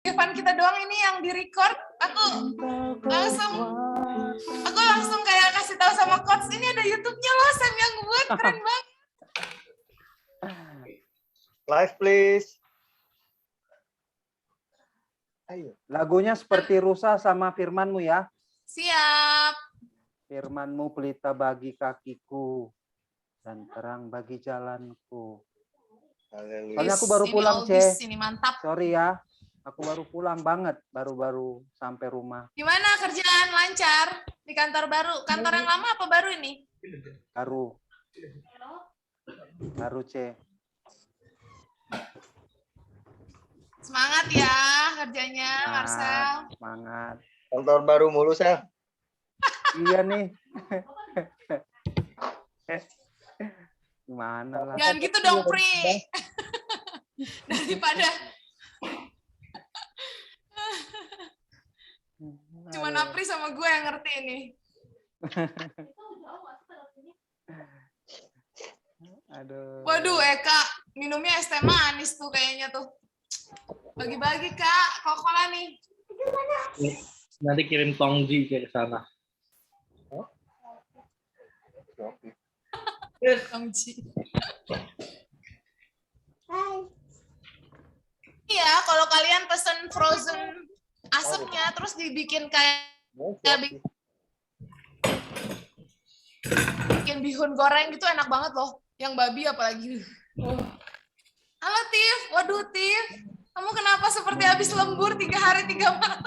Evan kita doang ini yang di record. Aku langsung kayak kasih tahu sama coach, ini ada YouTube-nya loh, Sam yang buat, keren banget. Live please. Ayo. Lagunya seperti Rusa sama Firmanmu ya. Siap. Firmanmu pelita bagi kakiku dan terang bagi jalanku. Soalnya aku baru pulang, C. Ini mantap. Sorry ya. Aku baru pulang banget, baru sampai rumah. Gimana kerjaan lancar di kantor baru? Kantor yang lama apa baru ini? Baru C. Semangat ya kerjanya, Marcel. Semangat. Kantor baru mulu, Sel. Iya nih. Gimana lah. Jangan gitu dong, Pri. Daripada cuma Apri sama gue yang ngerti ini. Aduh. Waduh, Eka minumnya es teh manis tuh kayaknya tuh. Bagi-bagi Kak, Coca-Cola nih. Nanti kirim Tongji ke sana. Tongji. Iya, kalau kalian pesen frozen asapnya terus dibikin kayak bikin bihun goreng gitu enak banget loh. Yang babi apalagi. Halo Tif, waduh Tif, kamu kenapa seperti habis lembur 3 hari 3 malam?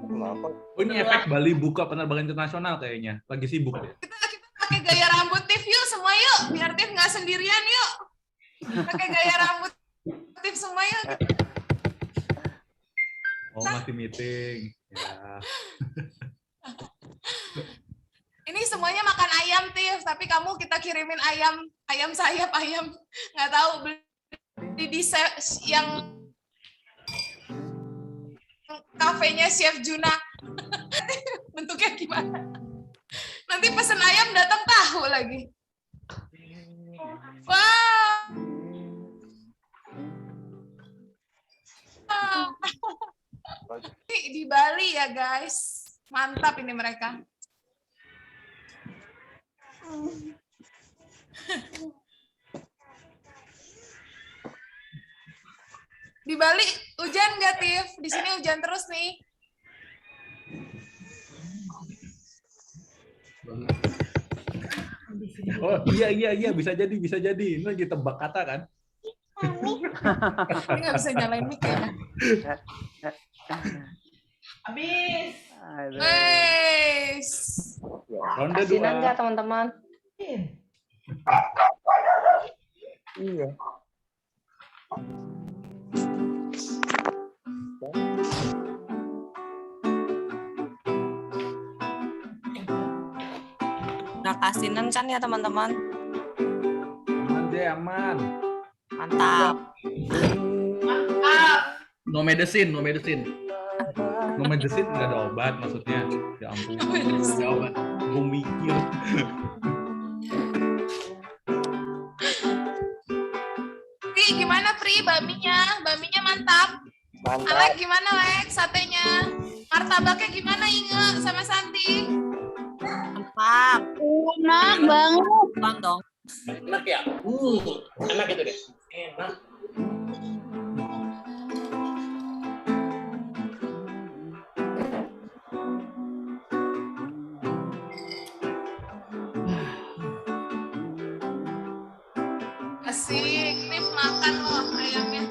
Kenapa? Oh, ini efek Bali buka penerbangan internasional kayaknya. Lagi sibuk ya. Kita pakai gaya rambut Tif yuk semua yuk, biar Tif nggak sendirian yuk. Pakai gaya rambut Tif semua yuk. Oh, masih meeting. Ya. Ini semuanya makan ayam Tif, tapi kamu kita kirimin ayam sayap ayam nggak tahu beli di yang kafenya Chef Juna. Bentuknya gimana? Nanti pesen ayam datang tahu lagi. Wow. Di Bali ya guys, mantap ini mereka. Di Bali hujan nggak, Tif? Di sini hujan terus nih. Oh iya bisa jadi. Ini lagi tebak kata kan? Ini nggak bisa nyalain mic ya. Habis. Guys. Ronde Asinan 2. nggak teman-teman? Iya. Udah kasinan kan ya teman-teman? Aman deh, aman. Mantap. No medicine. No medicine nggak ada obat maksudnya. Ya ampun. Nggak ada obat. Gue mikir. Pri, gimana Pri baminya? Baminya mantap. Mantap. Alek gimana Lek satenya? Martabaknya gimana Inge sama Santi? Mantap. Enak banget. Bang dong. Enak ya? Enak itu deh. Enak. Asik, Tif makan loh ayamnya.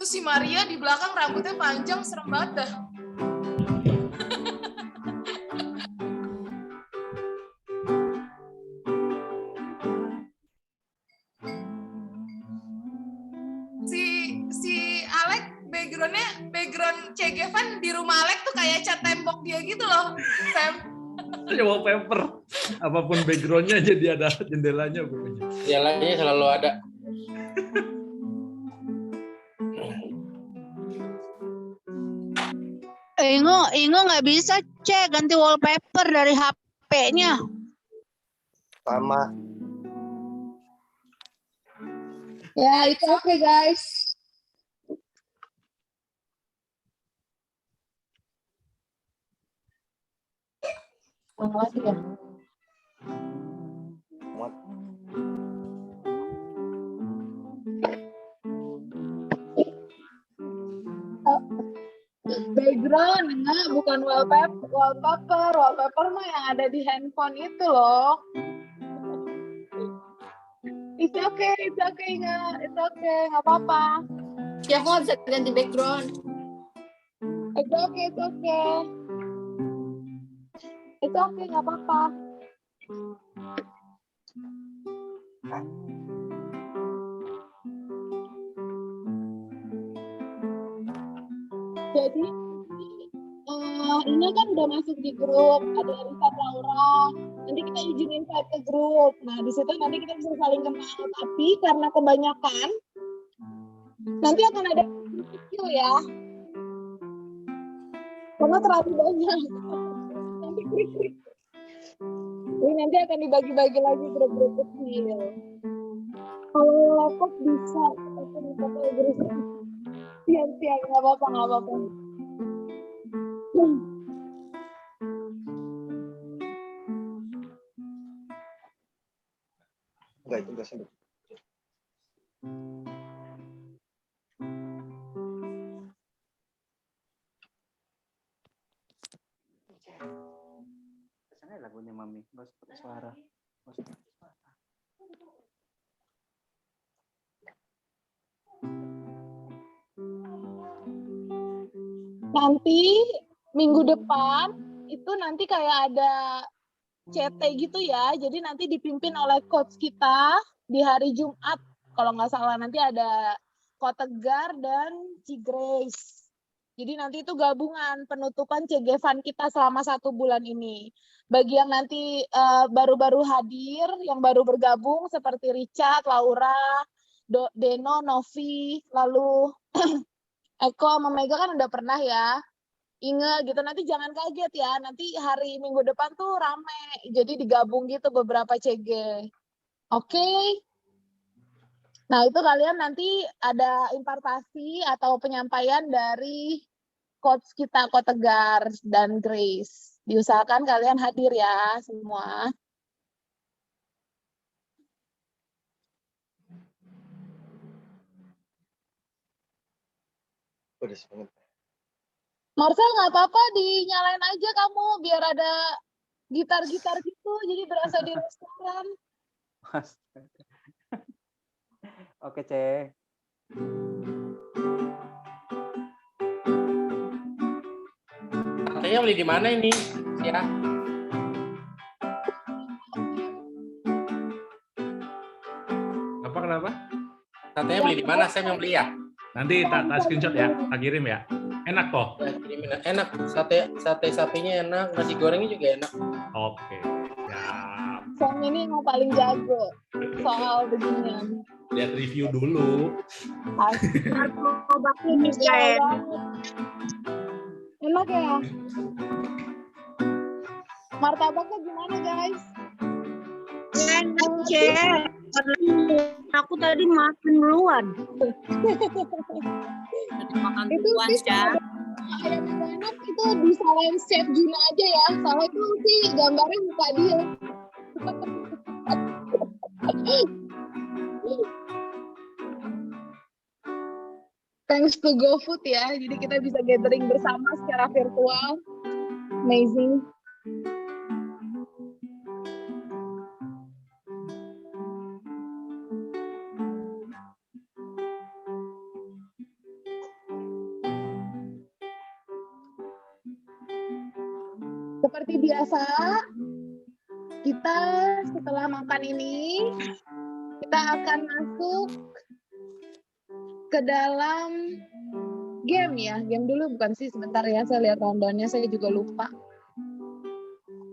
Terus si Maria di belakang rambutnya panjang, serem banget dah. di rumah Alek tuh kayak cat tembok dia gitu loh, Sam. Hanya wallpaper. Apapun backgroundnya jadi ada jendelanya pokoknya. Jalannya selalu ada. Ingo nggak bisa cek ganti wallpaper dari HP-nya. Sama. Ya, itu oke guys. Ya. Muat. Background enggak, bukan wallpaper mah yang ada di handphone itu loh. It's okay enggak, it's okay, nggak apa-apa. Ya, aku nggak bisa ganti background. It's okay, nggak apa-apa. Jadi ini kan udah masuk di grup, ada Risa Laura. Nanti kita izinin invite ke grup. Nah, di situ nanti kita bisa saling kenal. Tapi karena kebanyakan, nanti akan ada kecil ya. Karena terlalu banyak. Nanti krik-krik. Jadi nanti akan dibagi-bagi lagi grup-grup kecil. Kalau laptop bisa, tapi bisa kalau grup siang-siang nggak apa-apa. Enggak, itu enggak sebut. Kesana lagunya Mami, nggak usah pakai suara. Nanti minggu depan itu nanti kayak ada CT gitu ya. Jadi nanti dipimpin oleh coach kita di hari Jumat. Kalau nggak salah nanti ada Ko Tegar dan Ci Grace. Jadi nanti itu gabungan penutupan CG Fun kita selama 1 bulan ini. Bagi yang nanti baru-baru hadir, yang baru bergabung seperti Richard, Laura, Deno, Novi, lalu Eko sama Mega kan udah pernah ya. Ingat gitu, nanti jangan kaget ya. Nanti hari minggu depan tuh rame. Jadi digabung gitu beberapa CG. Oke. Nah, itu kalian nanti ada impartasi atau penyampaian dari coach kita, Ko Tegar dan Grace. Diusahakan kalian hadir ya semua. Udah semenit. Marcel nggak apa-apa, dinyalain aja kamu biar ada gitar-gitar gitu, jadi berasa di restoran. Oke, Ceh. Katanya beli di mana ini? Ya. Kenapa? Katanya beli di mana? Saya yang beli ya. Nanti tak screenshot ya, tak kirim ya. Enak kok. Enak, sate sapinya enak, nasi gorengnya juga enak. Oke. Ya. Sang ini yang paling jago soal beginian. Lihat review dulu. Enak ya? Martabaknya gimana guys? Enak, Cek. Aku tadi makan duluan. Makan Itu duluan, sih Cak. ayam enak itu disalahin Chef Juna aja ya. Soalnya itu sih gambarnya muka dia. Thanks to GoFood ya. Jadi kita bisa gathering bersama secara virtual. Amazing. Seperti biasa, kita setelah makan ini, kita akan masuk ke dalam Game ya, game dulu bukan sih, sebentar ya, saya lihat rundown-nya, saya juga lupa.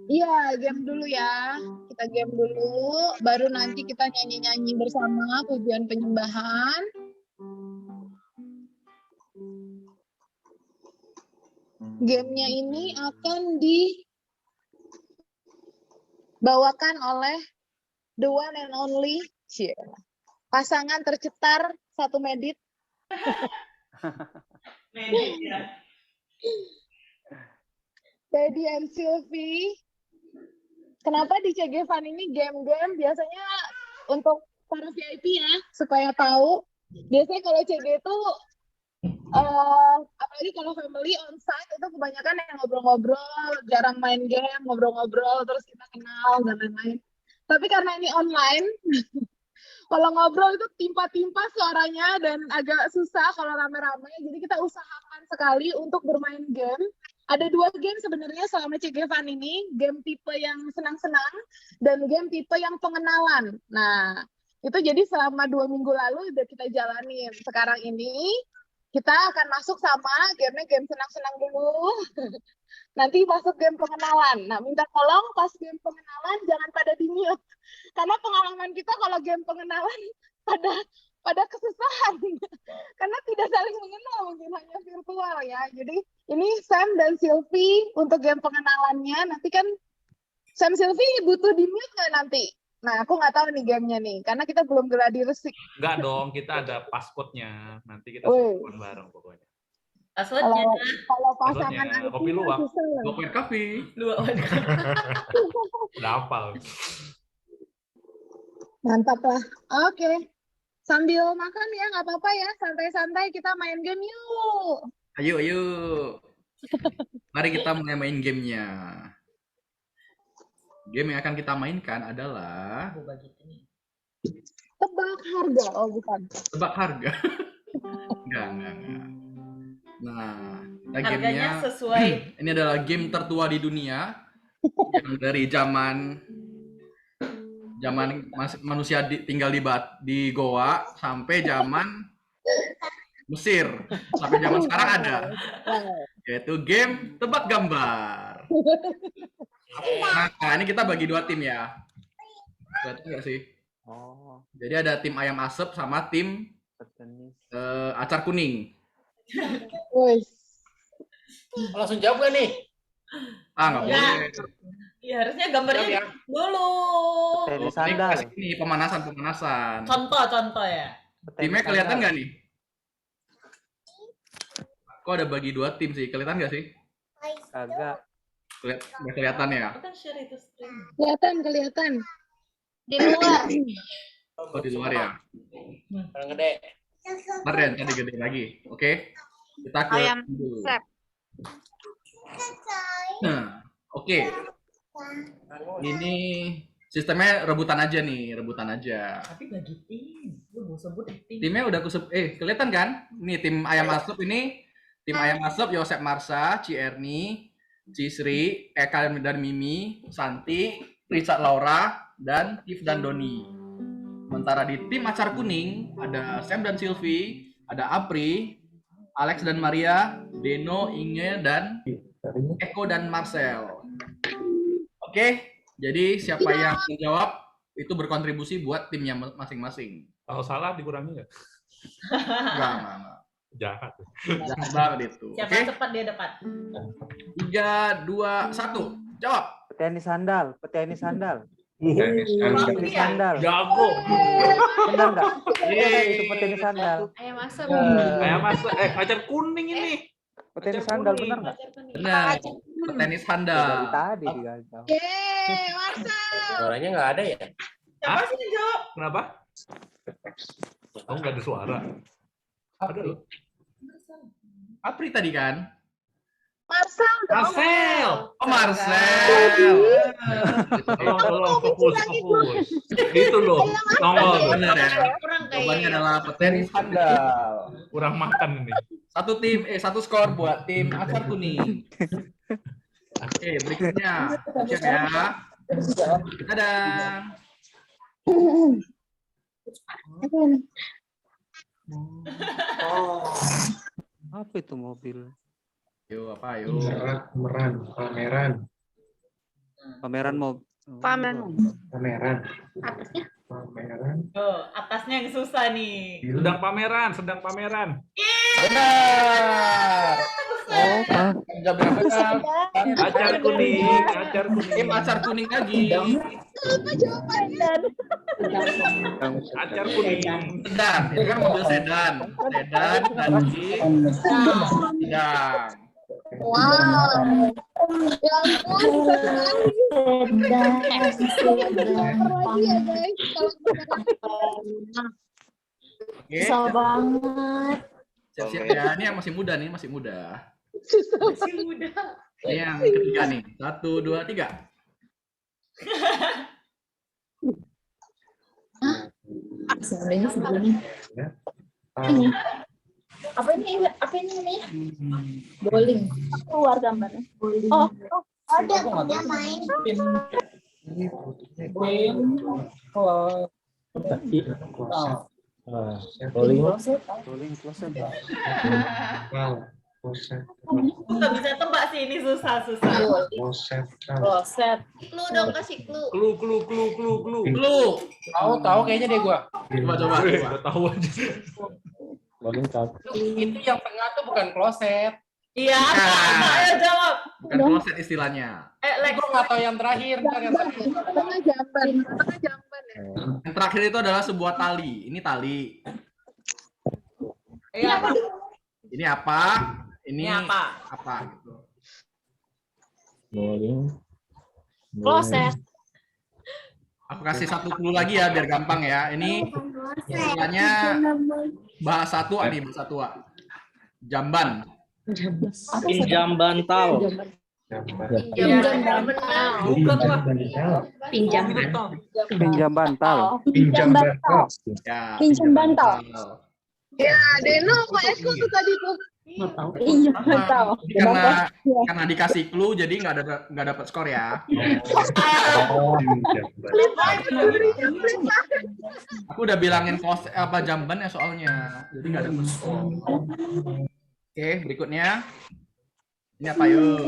Iya, game dulu ya. Kita game dulu, baru nanti kita nyanyi-nyanyi bersama pujian penyembahan. Gamenya ini akan dibawakan oleh the one and only pasangan tercetar satu medit. Medit ya. Teddy and Sylvie. Kenapa di CG Fun ini game-game biasanya untuk para VIP ya, supaya tahu. Biasanya kalau CG itu apalagi kalau family on site itu kebanyakan yang ngobrol-ngobrol, jarang main game, ngobrol-ngobrol terus kita kenal dan lain-lain. Tapi karena ini online, kalau ngobrol itu timpa-timpa suaranya dan agak susah kalau rame-rame. Jadi kita usahakan sekali untuk bermain game. Ada 2 game sebenarnya selama CG Fun ini, game tipe yang senang-senang dan game tipe yang pengenalan. Nah, itu jadi selama 2 minggu lalu udah kita jalanin. Sekarang ini kita akan masuk sama game senang-senang dulu. Nanti masuk game pengenalan. Nah, minta tolong pas game pengenalan jangan pada di-mute. Karena pengalaman kita kalau game pengenalan pada kesusahan. Karena tidak saling mengenal, mungkin hanya virtual ya. Jadi ini Sam dan Sylvie untuk game pengenalannya. Nanti kan Sam Sylvie butuh di-mute nggak nanti? Nah, aku nggak tahu nih gamenya nih, karena kita belum gladi resik. Enggak dong, kita ada passcode-nya. Nanti kita susun bareng pokoknya. Passwordnya. Kalau pasangan Passwordnya, IT kopi luwak. susah. Luwak kopi. Udah hafal. Mantap lah. Oke. Sambil makan ya, nggak apa-apa ya. Santai-santai kita main game yuk. Ayo. Mari kita mulai main gamenya. Game yang akan kita mainkan adalah Tebak harga. Oh, bukan. tebak harga. Enggak. Nah, Harganya gamenya sesuai. ini adalah game tertua di dunia yang dari zaman manusia tinggal di goa sampai zaman Mesir sampai zaman sekarang ada, yaitu game tebak gambar. Nah, ini kita bagi 2 tim ya. Berarti nggak sih? Oh, Jadi ada tim ayam asap sama tim petenis. acar kuning. Wes. Langsung jawab gak nih? Nggak boleh. Ya harusnya gambarnya Jawab ya. dulu. Petenis Ini sandal. kasih ini pemanasan. Contoh ya. Timnya kelihatan nggak nih? Kok ada bagi 2 tim sih? Kelihatan nggak sih? Kagak. Nggak kelihatan ya? Kita share itu screen. Kelihatan. Di luar. Oh, di luar ya? Orang gede. Ntar deh, tadi gede lagi. Oke? Kita ke Ayam dulu. sep. Nah, oke. Ini sistemnya rebutan aja nih, Tapi bagi tim. Lu mau sebut tim. Timnya udah kelihatan kan? Nih tim ayam asap ini, tim ayam asap Yosep Marsa, Cierni, Cisri, Eka dan Mimi, Santi, Richard Laura, dan Yves dan Doni. Sementara di tim acar kuning ada Sam dan Sylvie, ada Apri, Alex dan Maria, Deno, Inge, dan Eko dan Marcel. Oke, jadi siapa yang menjawab itu berkontribusi buat timnya masing-masing. Kalau salah dikurangi nggak? Enggak. Jahat. Jahat banget itu. Siapa Oke, cepat dia dapat. 3, 2, 1, jawab. Petenis sandal. Tenis Petenis sandal. Jago. Benar nggak? Yeay. Itu petenis sandal. Ayam asap. Ayam masuk. Acar kuning ini. Petenis sandal benar nggak? Benar. Petenis Dari handal. tadi dikasih. Yeay, Marcel. Suaranya nggak ada ya? Siapa sih jawab? Kenapa? Oh, nggak ada suara. Ada loh. Apri tadi kan? Marcel dong. Marcel. Oh, Marcel. Tolong fokus. Itu loh. Nongol. Benar ya. Kurang Jawabannya kayak. adalah petenis handal. Kurang makan ini. Satu skor buat tim acar kuning. Oke, berikutnya. Siap ya. Dadah. Apa itu mobil? Yuk, apa yuk? Pameran. Pameran mobil. Pameran. Atasnya? Pameran. Oh, atasnya yang susah nih. Sedang pameran. Benar. Oh, Pak. Jam berapa? Acar kuning. Tim acar kuning lagi. Acar kuning. Sedan, itu kan mobil sedan. Sedan tadi sedang. Wow. Ya ampun, lagi ya guys. Oke, banget. siap-siap ya. Ini yang masih muda nih, masih muda. Masih muda. Ini yang ketiga nih. 1, 2, 3. Sebenarnya sebelumnya. Ini. Apa ini nih? Bowling. Keluar gambarnya. Bowling. Oh, ada punya main. Rolling Closet. closet. Nggak bisa tebak sih, ini susah. Closet. Clue dong, kasih clue. Lu. Tahu kayaknya deh gua. Coba. Udah tahu aja. Itu yang tengah tuh bukan kloset. Iya, ayo jawab. Bukan kloset istilahnya. Lex. Gua nggak tahu yang terakhir. Tengah jamban ya. Yang terakhir itu adalah sebuah tali. Ini tali. Iya, apa? Ini apa? Ini apa? Apa gitu. Closet. Aku kasih satu clue lagi ya biar gampang ya. Ini istilahnya bahasa tua nih, bahasa tua. Jamban. Pinjam bantal. Pinjam bantal. Ya, Pinjam bantal. bantal. Ya, Deno, Pak Eko tuh tadi tuh. Pinjam bantal. Karena dikasih clue jadi nggak dapat skor ya. Aku udah bilangin apa jamban ya soalnya, jadi nggak dapat skor. Oke, berikutnya ini apa yuk?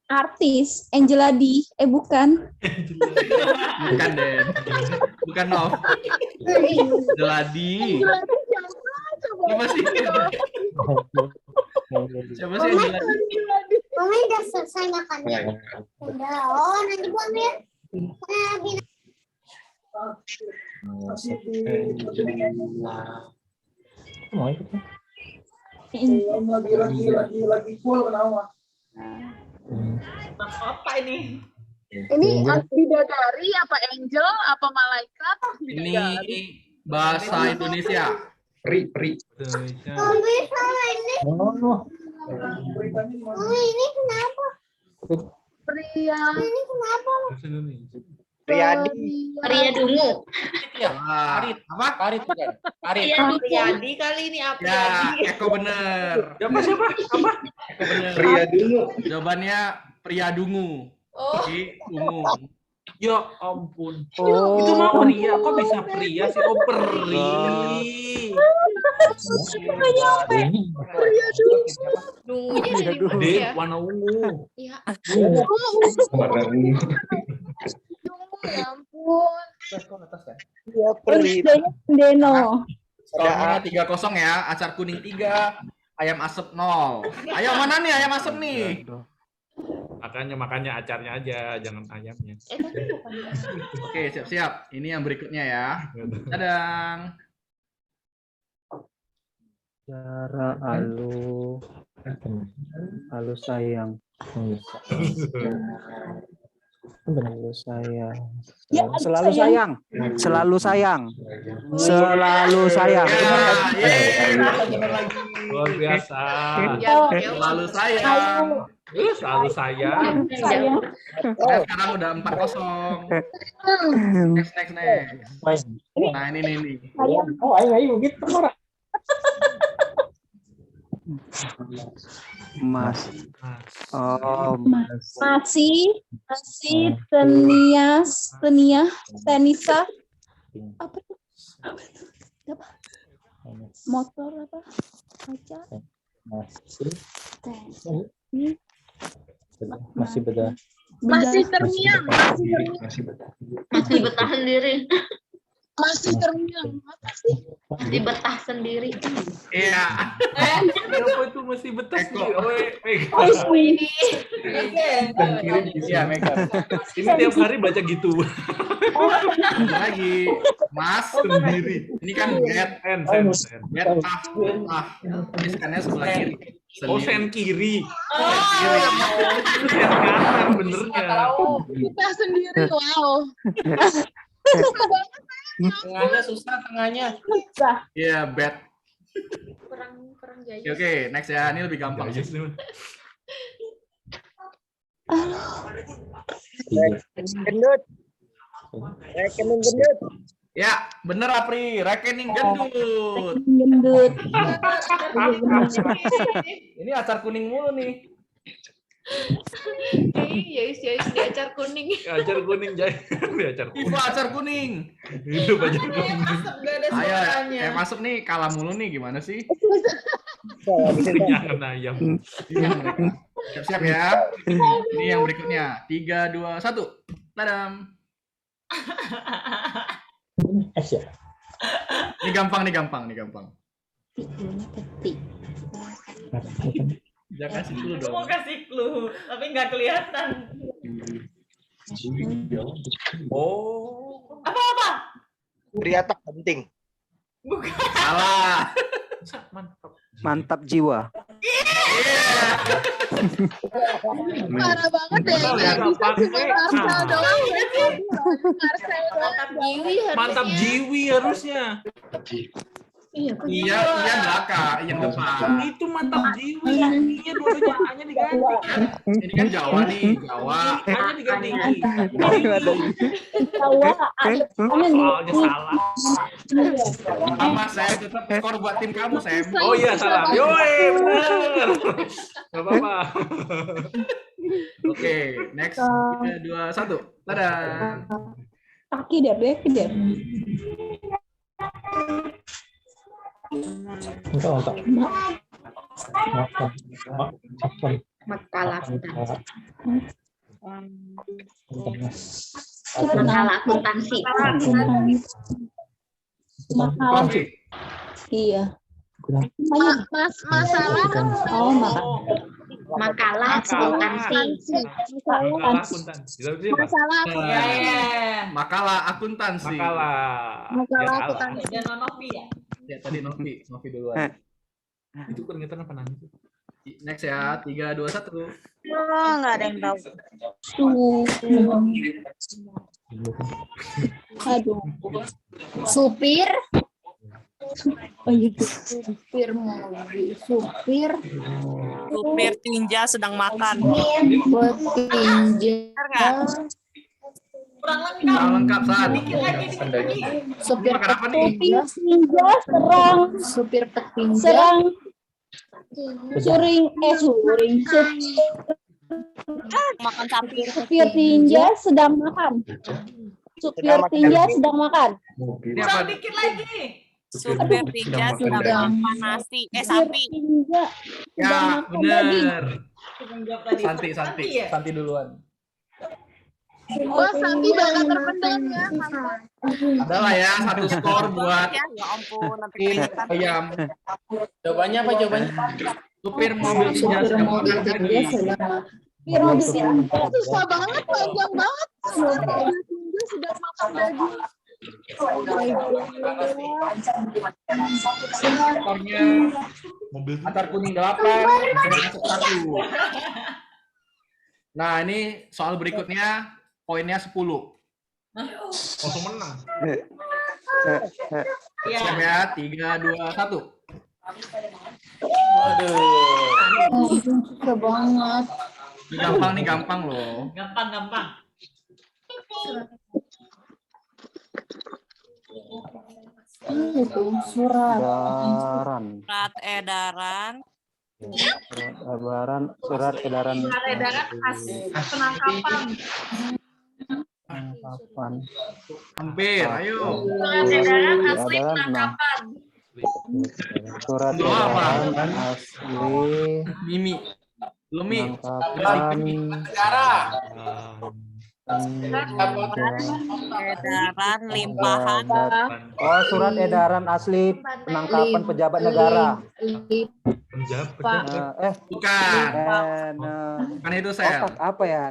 Artis Angela D. Bukan. Bukan Den, bukan Nov. Jeladi. Siapa sih? Siapa sih Jeladi? Mama udah selesai makannya. Udah. Oh, nanti gua ambil. Lagi full kenapa? Apa ini? Ini bidadari apa angel apa malaikat? Ini bahasa Indonesia. Pri. Ini kenapa? Pria. Ini kenapa? Riyadi. Pria dungu. Apa? Parit bukan? Parit. Priyadi kali ini apa? Ya, Eko bener. Siapa? Apa? Eko bener. Pria dulu. Jawabannya pria dungu. Jadi ungu. Ya ampun. Oh. Itu mah pria. Kok bisa pria sih? Oh, peri. Dungunya dari mana Dek, ya? warna ungu. Iya. Ya ampun. Ya, peri. Deno. Skornya 3-0 ya. Acar kuning 3, ayam asep 0. Ayo mana nih ayam asep nih? Makanya acarnya aja, jangan ayamnya. Oke, siap-siap. Ini yang berikutnya ya. Kadang. Cara alu sayang. Selalu sayang. Selalu sayang. Selalu sayang. Selalu sayang. Luar biasa. Selalu sayang. Selalu sayang. Nah, sekarang udah 4-0. Next. Nah, ini. Oh, ayo gitu orang. Mas. Oh, Masih Tenisa. Apa tuh? Apa? Motor apa? Kaca. Masih beda. Masih terngiang. Masih betah sendiri. Masih terngiang. Apa sih? Masih betah sendiri. Iya. Apa itu masih betah sendiri? Iya, Mega. Ini tiap hari baca gitu. Lagi, Mas Sendiri. ini kan bed, ini skannya sebelah kiri. Oh, sen kiri. Kiri. Itu sen kanan benernya. Kita sendiri. Wow. Tengahnya susah, tengahnya. Iya, bed. Kurang jaya. Oke, next ya. Ini lebih gampang. Yes, nih. Gendut. Rekening gendut. Ya, bener Apri. Rekening gendut. Gendut. Ini acar kuning mulu nih. Yais di acar kuning. Acar kuning Jai. Acar kuning. Ibu acar kuning. Hidup acar kuning. Gak ada Ayo, suaranya. masuk nih. Kalah mulu nih. Gimana sih? Kenyangan ayam. Iya, mereka. Siap-siap ya. Ini yang berikutnya. 3, 2, 1. Tadam. Ini gampang. Jangan kasih dulu Aku dong. mau kasih clue, tapi nggak kelihatan. Oh. Apa? Pria tak penting. Salah. mantap jiwa. Parah banget deh. Betul ya, Bisa cuma Marcel doang. Marcel doang. Mantap jiwi harusnya. Iya belakang, yang depan. Itu mantap jiwi. Iya, dua-duanya A-nya diganti. Ini kan Jawa nih, Jawa. A-nya diganti. Jawa. Soalnya salah. Sama saya tetap skor buat tim kamu, Sam. Oh iya, salah. Yoi, bener. Gak apa-apa. Oke, next. 3, 2, 1. Dadah. Kaki deh. Makalah akuntansi. Oke. Iya. Masalah. Oh, Makalah akuntansi. Masalah. Makalah akuntansi. Masalah akuntansi. Jangan Novi ya. Ya, tadi Novi duluan. Itu keringetan apa nangis? Next ya, 3, 2, 1. Nggak ada yang tahu. Aduh. Supir. Supir tinja sedang makan. Kurang lengkap saat. Dikit lagi. Supir Kenapa nih? tinja Supir petinja. serang Makan sapi. supir tinja sedang makan. Supir tinja sedang makan. Ini apa? Dikit lagi. Supir tinja sedang makan nasi. Sapi. Tinja Ya, bener. Santi. Santi duluan. Wah, Santi bakal terpendam ya. Adalah ya, 1 skor buat Ya ampun, nanti tim keringetan. ayam. Jawabannya apa jawabannya? Supir mobil tinja sedang makan lagi. Supir mobil tinja susah banget, panjang banget. Supir mobil tinja sedang makan daging. Skornya antar kuning 8, masuk 1. Nah, ini soal berikutnya poinnya 10. Langsung menang. Siap ya, 3, 2, 1. Susah banget. Ini gampang loh. Gampang. Itu surat. Daran. Surat edaran Surat edaran penangkapan. Hampir, ayo. Surat edaran asli penangkapan. Surat edaran asli Mimi. Belum Mi. penangkapan Edaran limpahan. Oh, surat edaran asli penangkapan pejabat negara. Bukan. Bukan itu, Sel. Otak apa ya?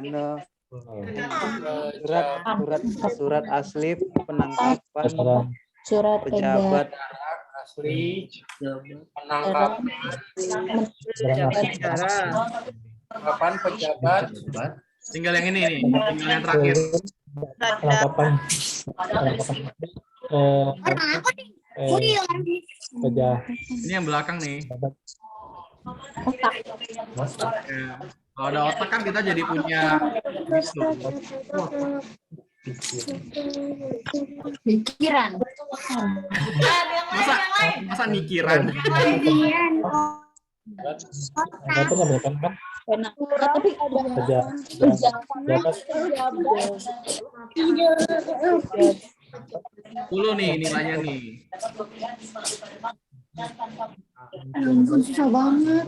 Surat asli penangkapan pejabat asli penangkapan penangkapan pejabat. Tinggal yang ini nih, tinggal yang terakhir. Penangkapan. Ini yang belakang nih. Ya. Kalau ada otak kan kita jadi punya gitu. Pikiran. Masa mikiran? Tapi ada Sepuluh nih nilainya nih. Susah banget.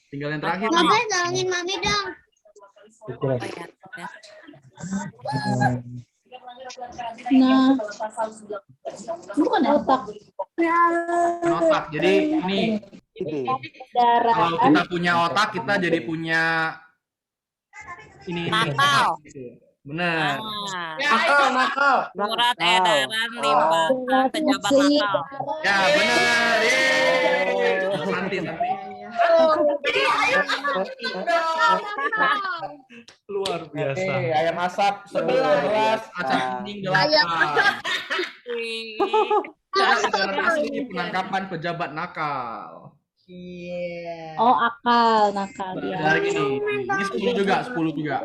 Tinggal yang terakhir. Mami, tolongin Mami dong. Nah, bukan otak. Bukan otak. Jadi ini kalau kita punya otak kita jadi punya ini. Nakal. Benar. Nakal. Surat edaran limpahan pejabat nakal. Ya benar. Santi. Luar biasa. Ayam asap 11, acak kuning 8. Edaran asli penangkapan pejabat nakal. Oh, akal, nakal dia. Dari ini 10 juga.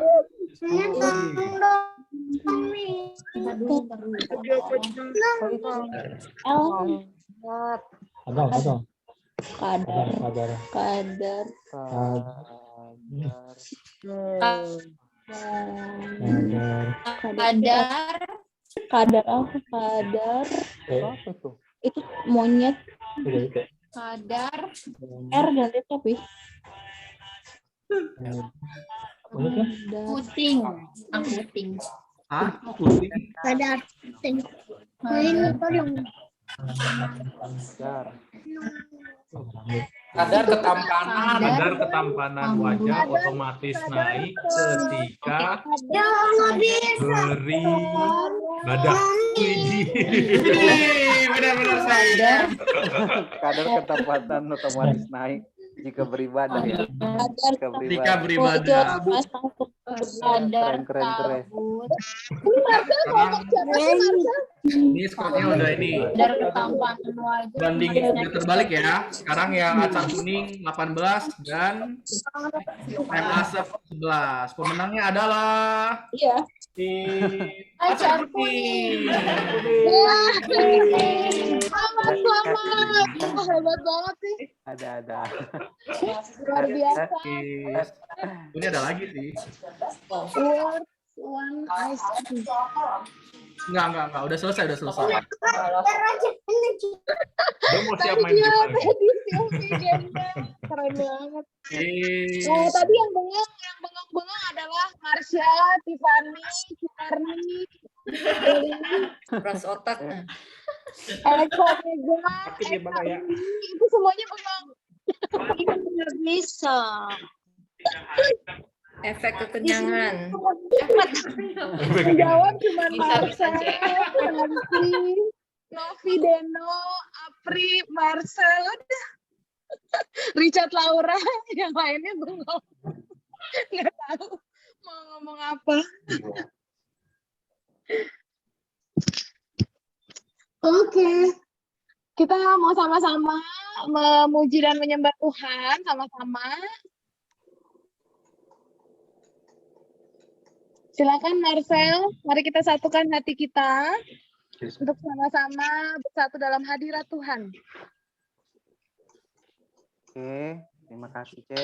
Kadar itu monyet. Kadar R dan tapi Puting. Puting. Hah? Kuning. Kadar. Puting. Ini tolong. Kadar ketampanan. Kadar ketampanan wajah otomatis naik ketika beri badak. Benar-benar saya. Kadar ketampanan otomatis naik jika beribadah ya. Jika beribadah. Keren. Ini skornya udah ini. Banding udah terbalik ya. Sekarang yang acak kuning 18 dan ayam asap 11. Pemenangnya adalah acak kuning. Selamat. Hebat banget sih. Ada. Luar biasa. Ini ada lagi sih. One ice cream. Enggak. Udah selesai. Udah mau siap main Gila, gitar. tadi Silvi keren banget. Oh, tadi yang bengong adalah Marsha, Tiffany, Sukarni, Keras otak. Alexa Mega, itu semuanya bengong. Ini nggak bisa. Efek kekenyangan. Menjawab cuma Marsha, Nanti, Novi, Deno, Apri, Marcel, udah. Richard, Laura, yang lainnya bengong. Nggak tahu mau ngomong apa. Oke. Kita mau sama-sama memuji dan menyembah Tuhan sama-sama. Silakan Marcel, mari kita satukan hati kita untuk sama-sama bersatu dalam hadirat Tuhan. Oke, terima kasih, Ce.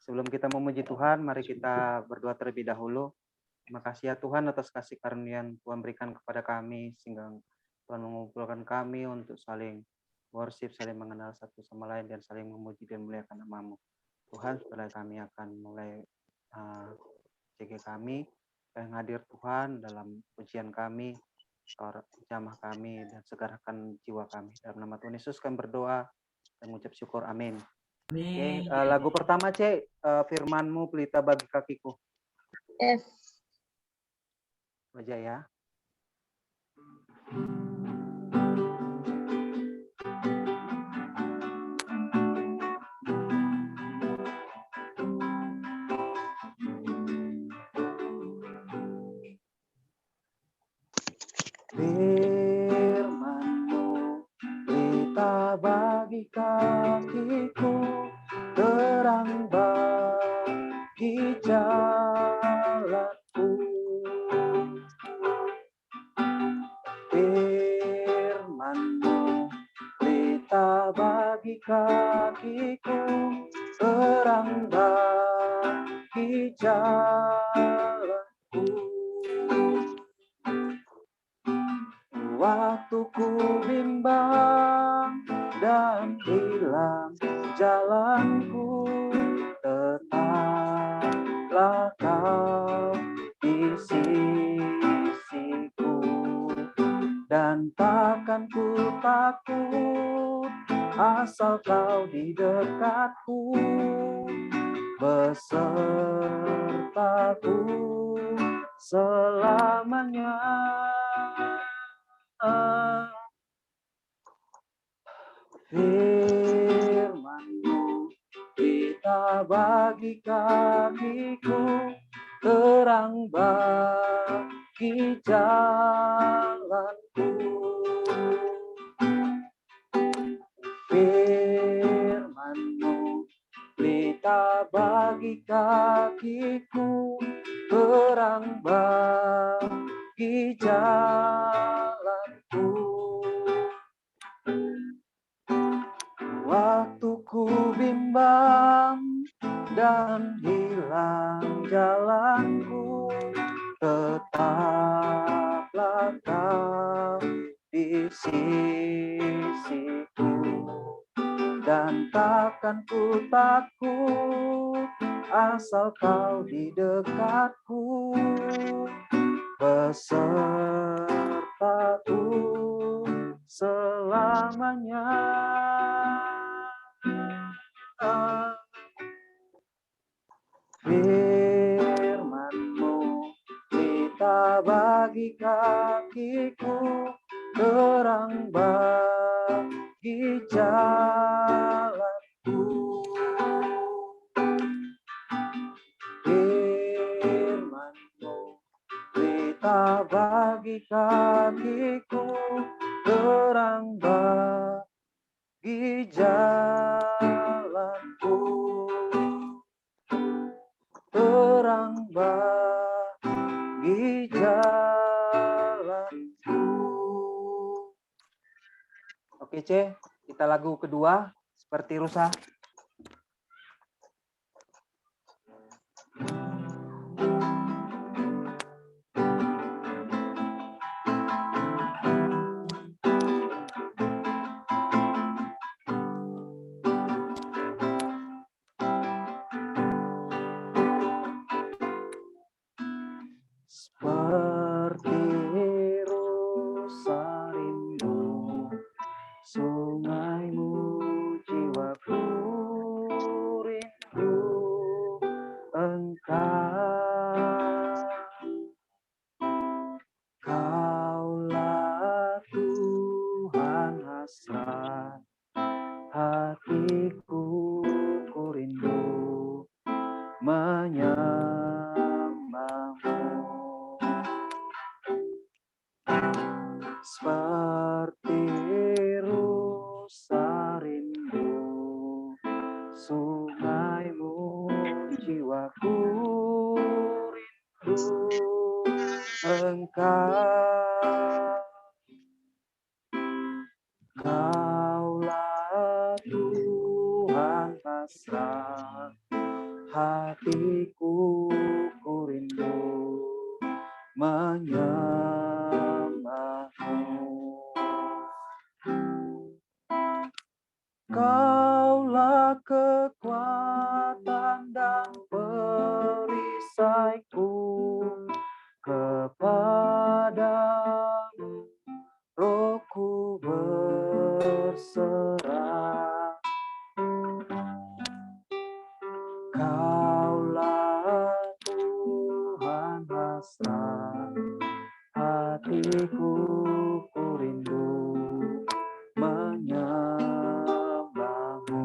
Sebelum kita memuji Tuhan, mari kita berdoa terlebih dahulu. Terima kasih ya Tuhan atas kasih karunia yang Tuhan berikan kepada kami, sehingga Tuhan mengumpulkan kami untuk saling worship, saling mengenal satu sama lain, dan saling memuji dan memuliakan nama-Mu. Tuhan, setelah kami akan mulai CG kami, yang hadir Tuhan dalam pujian kami, jamah kami, dan segerakan jiwa kami. Dalam nama Tuhan Yesus kami berdoa dan mengucap syukur. Amin. Oke, lagu pertama, C, firman-Mu pelita bagi kakiku. Yes. Aja ya. Firman-Mu pelita bagi kakiku, terang bagi jalanku. Firman-Mu pelita bagi kakiku, terang bagi jalanku. Waktu ku bimbang dan hilang jalanku, tetaplah Kau di sisiku, dan takkan ku takut asal Kau di dekatku, besertaku selamanya. Firman-Mu pelita bagi kakiku, terang bagi jalanku. Firman-Mu pelita bagi kakiku, terang bagi jalanku. Waktu ku bimbang dan hilang jalanku, tetaplah Kau di sisiku, dan takkan ku takut asal Kau di dekatku, besertaku selamanya. Firman-Mu pelita bagi kakiku, terang bagi jalanku. Firman-Mu pelita bagi kakiku, terang bagi jalanku, terang bagi jalanku. Oke, C, kita lagu kedua, Seperti Rusa. Seperti rusa rindu sungaimu, jiwaku rindu Engkau. Kaulah Tuhan hasrat hatiku, ku rindu menyembahmu. Seperti rusa rindu sungaimu, jiwaku rindu Engkau. Kaulah Tuhan pasrah, hatiku ku rindu menyembahmu. Kaulah kekuatan dan perisaiku, kepadamu rohku berserah. Kaulah Tuhan hasrat, hatiku ku rindu menyembahmu.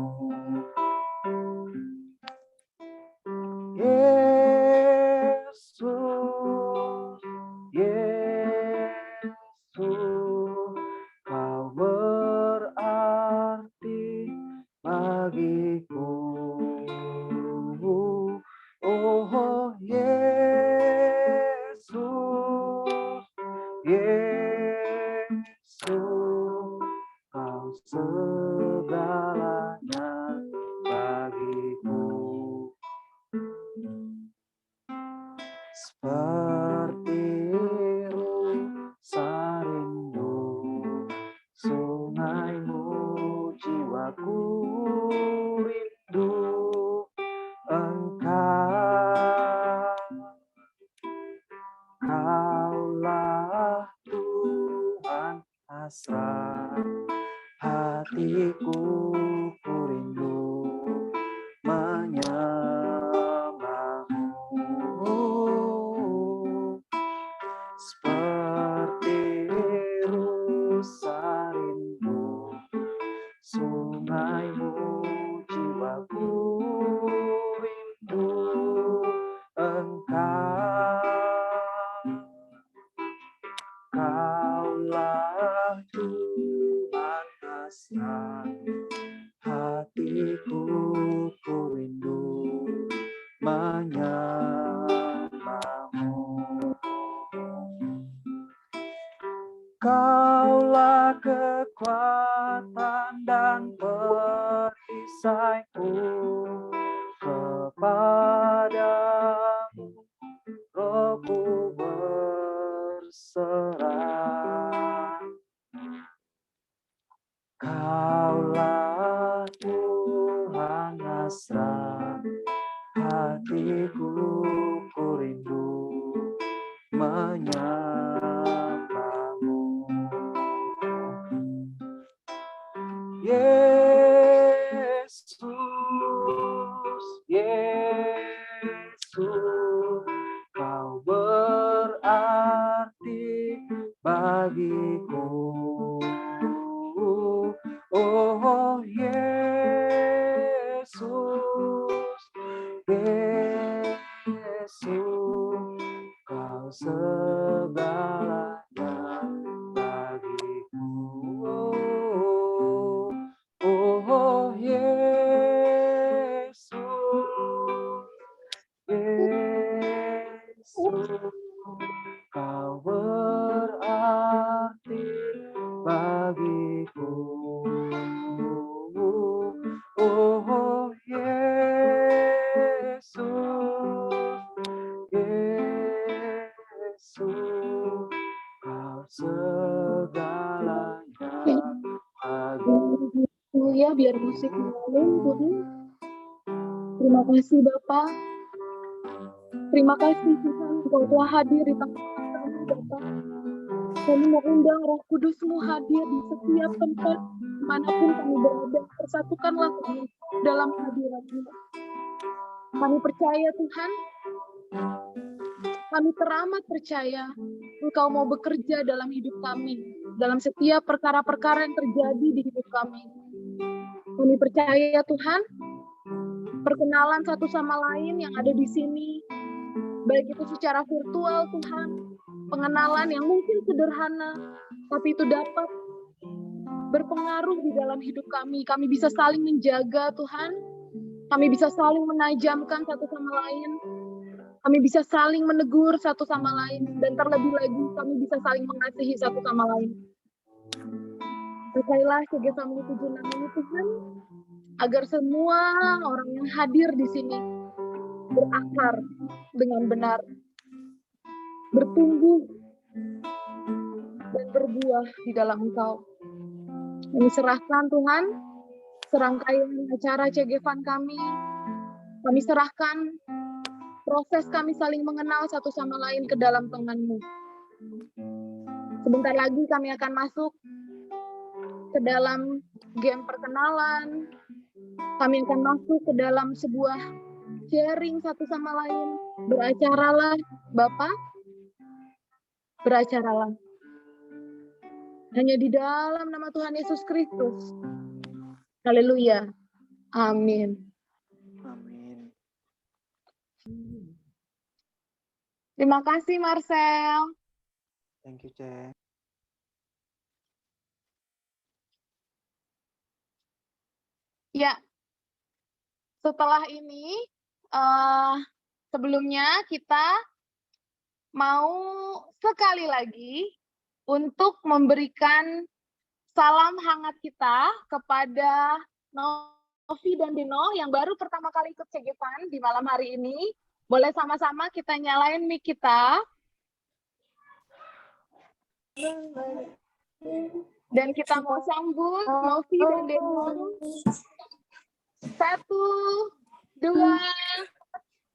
Yesus, Yesus, kau berarti bagiku. Oh Yesus, Yesus, kau segalanya bagiku. Seperti rusa rindu sungaimu, jiwaku rindu Engkau. Kaulah Tuhan hasrat, hatiku ku rindu menyembahmu. Seperti rusa rindu sungaimu, jiwaku rindu Engkau. Kaulah Tuhan hasrat, hatiku ku rindu menyembahmu. Kaulah kekuatan dan perisaiku, kepadamu rohku berserah. Kaulah Tuhan hasrat, hatiku ku rindu menyembahmu. Yesus, Yesus, kau berarti bagiku. Oh Yesus, Yesus, kau segalanya bagiku. Oh Yesus, Yesus, kau berarti bagiku. Oh Yesus, Yesus, kau segalanya bagiku. Ya, biar musik mengalir. Terima kasih Bapak. Terima kasih Tuhan, Engkau telah hadir di tengah-tengah kami Bapak. Kami mengundang Roh Kudus-Mu hadir di setiap tempat manapun kami berada. Persatukanlah kami dalam hadirat-Mu. Kami percaya Tuhan, kami teramat percaya Engkau mau bekerja dalam hidup kami, dalam setiap perkara-perkara yang terjadi di hidup kami. Kami percaya Tuhan, perkenalan satu sama lain yang ada di sini, baik itu secara virtual Tuhan, pengenalan yang mungkin sederhana, tapi itu dapat berpengaruh di dalam hidup kami. Kami bisa saling menjaga Tuhan, kami bisa saling menajamkan satu sama lain, kami bisa saling menegur satu sama lain, dan terlebih lagi kami bisa saling mengasihi satu sama lain. Berkailah CG Family 76 ini Tuhan, agar semua orang yang hadir di sini berakar dengan benar, bertumbuh dan berbuah di dalam Engkau. Kami serahkan Tuhan serangkaian acara CGFan kami. Kami serahkan proses kami saling mengenal satu sama lain ke dalam tangan-Mu. Sebentar lagi kami akan masuk ke dalam game perkenalan. Kami akan masuk ke dalam sebuah sharing satu sama lain. Beracaralah, Bapak. Beracaralah. Hanya di dalam nama Tuhan Yesus Kristus. Haleluya. Amin. Amin. Terima kasih, Marcel. Thank you, Ce. Ya, setelah ini, sebelumnya kita mau sekali lagi untuk memberikan salam hangat kita kepada Novi dan Dino yang baru pertama kali ikut CGFan di malam hari ini. Boleh sama-sama kita nyalain mic kita. Dan kita mau sambut Novi dan Dino. 1, 2,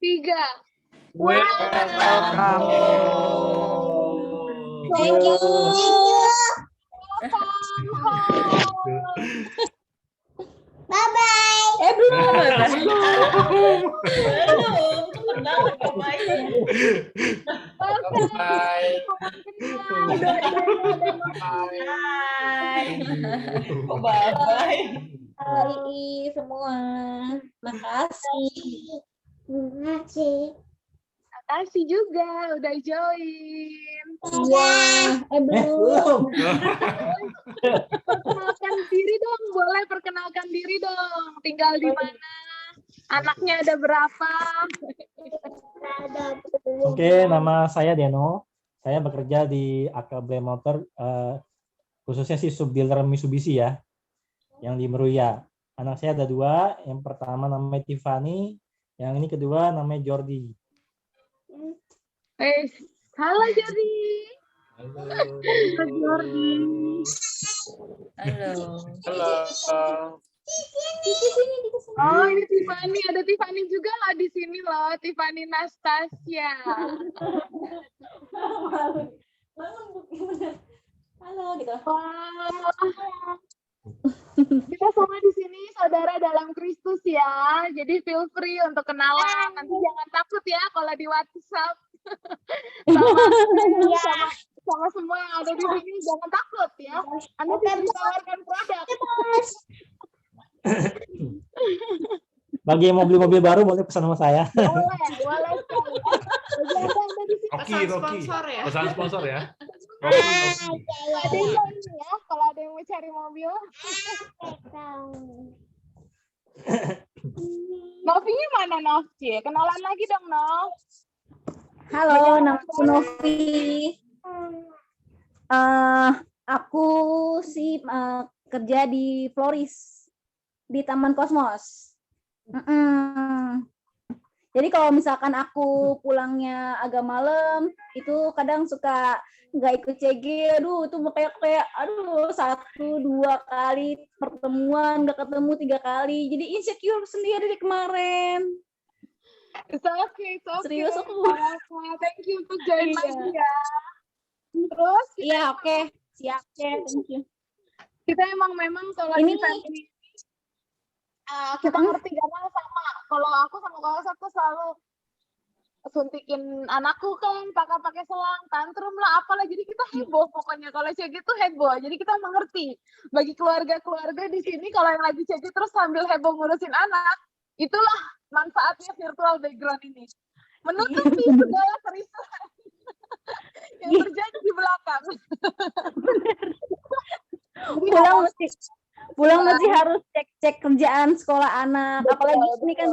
3. Welcome. Thank you. Bye-bye. Belum. Cepet banget bye-bye. Bye. Bye-bye. Hai semua. Makasih. Makasih. Makasih juga udah join. Iya. Belum. Perkenalkan diri dong, boleh perkenalkan diri dong. Tinggal di mana? Anaknya ada berapa? Oke, nama saya Deno. Saya bekerja di AKB Motor, khususnya si subdealer Mitsubishi ya, yang di Meruya. Anak saya ada 2, yang pertama namanya Tiffany, yang ini kedua namanya Jordi. Halo Jordi. Halo Jordi. Halo. Oh, ini Tiffany, ada Tiffany juga loh di sini loh, Tiffany Nastasia. Halo gitu. Kita semua di sini saudara dalam Kristus ya. Jadi feel free untuk kenalan. Nanti jangan takut ya kalau di WhatsApp. sama semua yang ada di sini jangan takut ya. Anda bisa ditawarkan produk. Bagi yang mau beli mobil baru boleh pesan sama saya. Boleh sekali. Bagi Anda di sini. Rocky. Sponsor ya. Pesan sponsor ya. Ada yang mau ini ya, kalau ada yang mau cari mobil. Novinya mana Novi? Kenalan lagi dong Nov. Halo, namaku Novi. Aku sih kerja di Floris di Taman Kosmos. Jadi kalau misalkan aku pulangnya agak malam, itu kadang suka nggak ikut CG, itu kayak 1-2 kali pertemuan nggak ketemu 3 kali, jadi insecure sendiri di kemarin. It's okay. Serius aku. Thank you untuk join lagi ya. Terus Iya, oke. Siap, thank you. kita memang kalau Ini ini kita ngerti karena sama. Kalau aku sama kalau aku selalu suntikin anakku kan pakai selang, tantrum lah apalah, jadi kita heboh pokoknya kalau CG itu heboh. Jadi kita mengerti bagi keluarga-keluarga di sini kalau yang lagi CG terus sambil heboh ngurusin anak, itulah manfaatnya virtual background ini. Menutupi segala kerisauan yang terjadi di belakang. Pulang mesti harus cek kerjaan sekolah anak, apalagi ini kan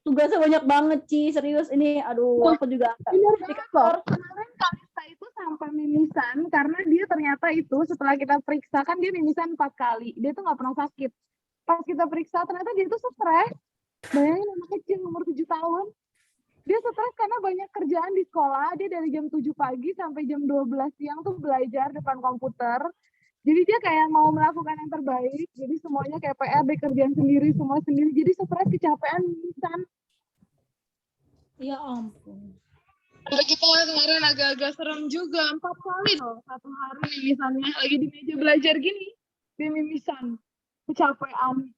tugasnya banyak banget serius ini, aduh aku juga di kantor. Kemarin Kalista itu sampai mimisan karena dia ternyata itu setelah kita periksa kan dia mimisan 4 kali, dia tuh nggak pernah sakit, pas kita periksa ternyata dia tuh stres. Bayangin anak kecil umur 7 tahun. Dia stres karena banyak kerjaan di sekolah. Dia dari jam 7 pagi sampai jam 12 siang tuh belajar depan komputer. Jadi dia kayak mau melakukan yang terbaik. Jadi semuanya kayak PR, kerjaan sendiri, semua sendiri. Jadi stres, kecapean, mimisan. Ya ampun. Sampai kita kemarin agak-agak serem juga. 4 kali loh satu hari mimisannya. Lagi di meja belajar gini. Dia mimisan. Kecapean.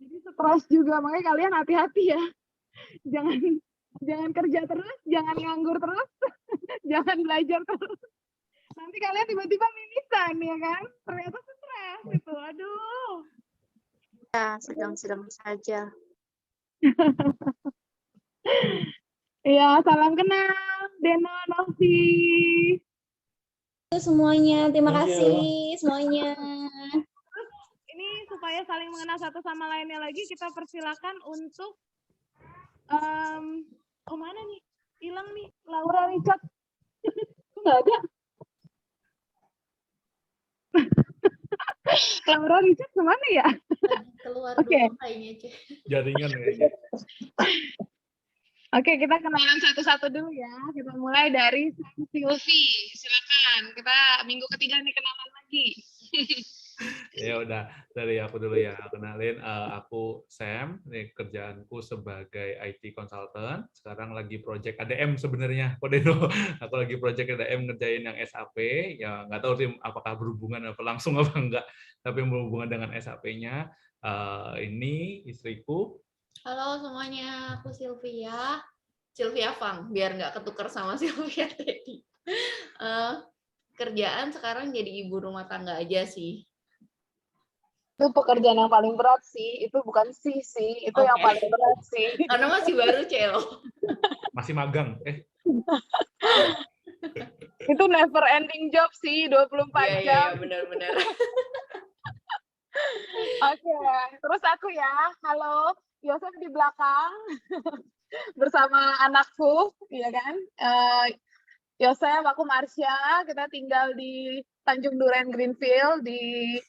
Jadi stres juga. Makanya kalian hati-hati ya. Jangan kerja terus, jangan nganggur terus, jangan belajar terus. Nanti kalian tiba-tiba mimisan ya kan? Ternyata stres itu. Aduh. Ya, sedang-sedang saja. Iya, salam kenal Deno, Novi. Semuanya, terima kasih semuanya. Ini supaya saling mengenal satu sama lainnya lagi, kita persilakan untuk mana nih? Hilang nih, Laura Richard. Nggak ada. Laura Richard kemana ya? Keluar Oke. dulu kayaknya, Cek. Jaringan kayaknya. Oke, kita kenalan satu-satu dulu ya. Kita mulai dari Silvi. Silakan. Kita minggu ketiga nih kenalan lagi. Ya udah, dari aku dulu ya. Kenalin, aku Sam. Nih, kerjaanku sebagai IT consultant. Sekarang lagi project ADM sebenarnya, Kodeno. Aku lagi project ADM ngerjain yang SAP. Ya nggak tahu sih apakah berhubungan apa langsung apa enggak, tapi berhubungan dengan SAP-nya. Ini istriku. Halo semuanya, aku Sylvia. Sylvia Fang, biar nggak ketukar sama Sylvia tadi. Kerjaan sekarang jadi ibu rumah tangga aja sih. Itu pekerjaan yang paling berat sih. Itu bukan sih. Itu yang paling berat sih. Karena masih baru, Celo. Masih magang. Itu never ending job sih, 24 jam. Iya, benar-benar. Oke, terus aku ya. Halo, Yosef di belakang. Bersama anakku, ya kan? Yosef, aku Marsha. Kita tinggal di Tanjung Duren Greenfield di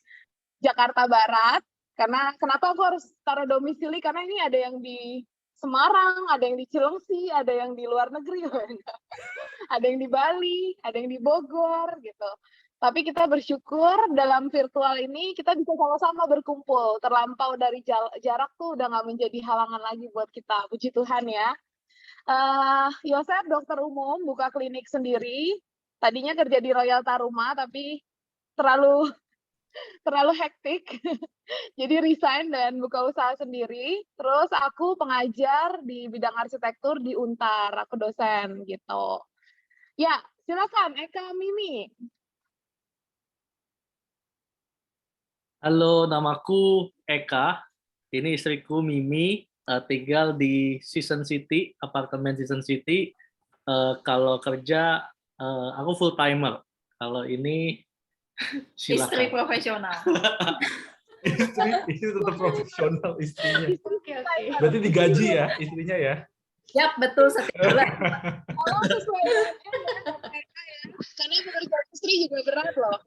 Jakarta Barat. Karena kenapa aku harus taruh domisili? Karena ini ada yang di Semarang, ada yang di Cilengsi, ada yang di luar negeri, ada yang di Bali, ada yang di Bogor, gitu. Tapi kita bersyukur dalam virtual ini kita bisa sama-sama berkumpul. Terlampau dari jarak tuh udah nggak menjadi halangan lagi buat kita. Puji Tuhan ya. Yosef dokter umum, buka klinik sendiri. Tadinya kerja di Royal Taruma, tapi terlalu hektik. Jadi resign dan buka usaha sendiri. Terus aku pengajar di bidang arsitektur di Untar. Aku dosen gitu. Ya, silakan Eka Mimi. Halo, namaku Eka. Ini istriku Mimi, tinggal di Season City, apartemen Season City. Kalau kerja, aku full timer. Kalau ini silakan. Istri profesional. Istri tetap profesional istrinya. Oke. Berarti digaji ya istrinya ya? Yap, betul setiap bulan. Oh, sesuai dengan Eka ya. Karena pekerjaan istri juga berat loh.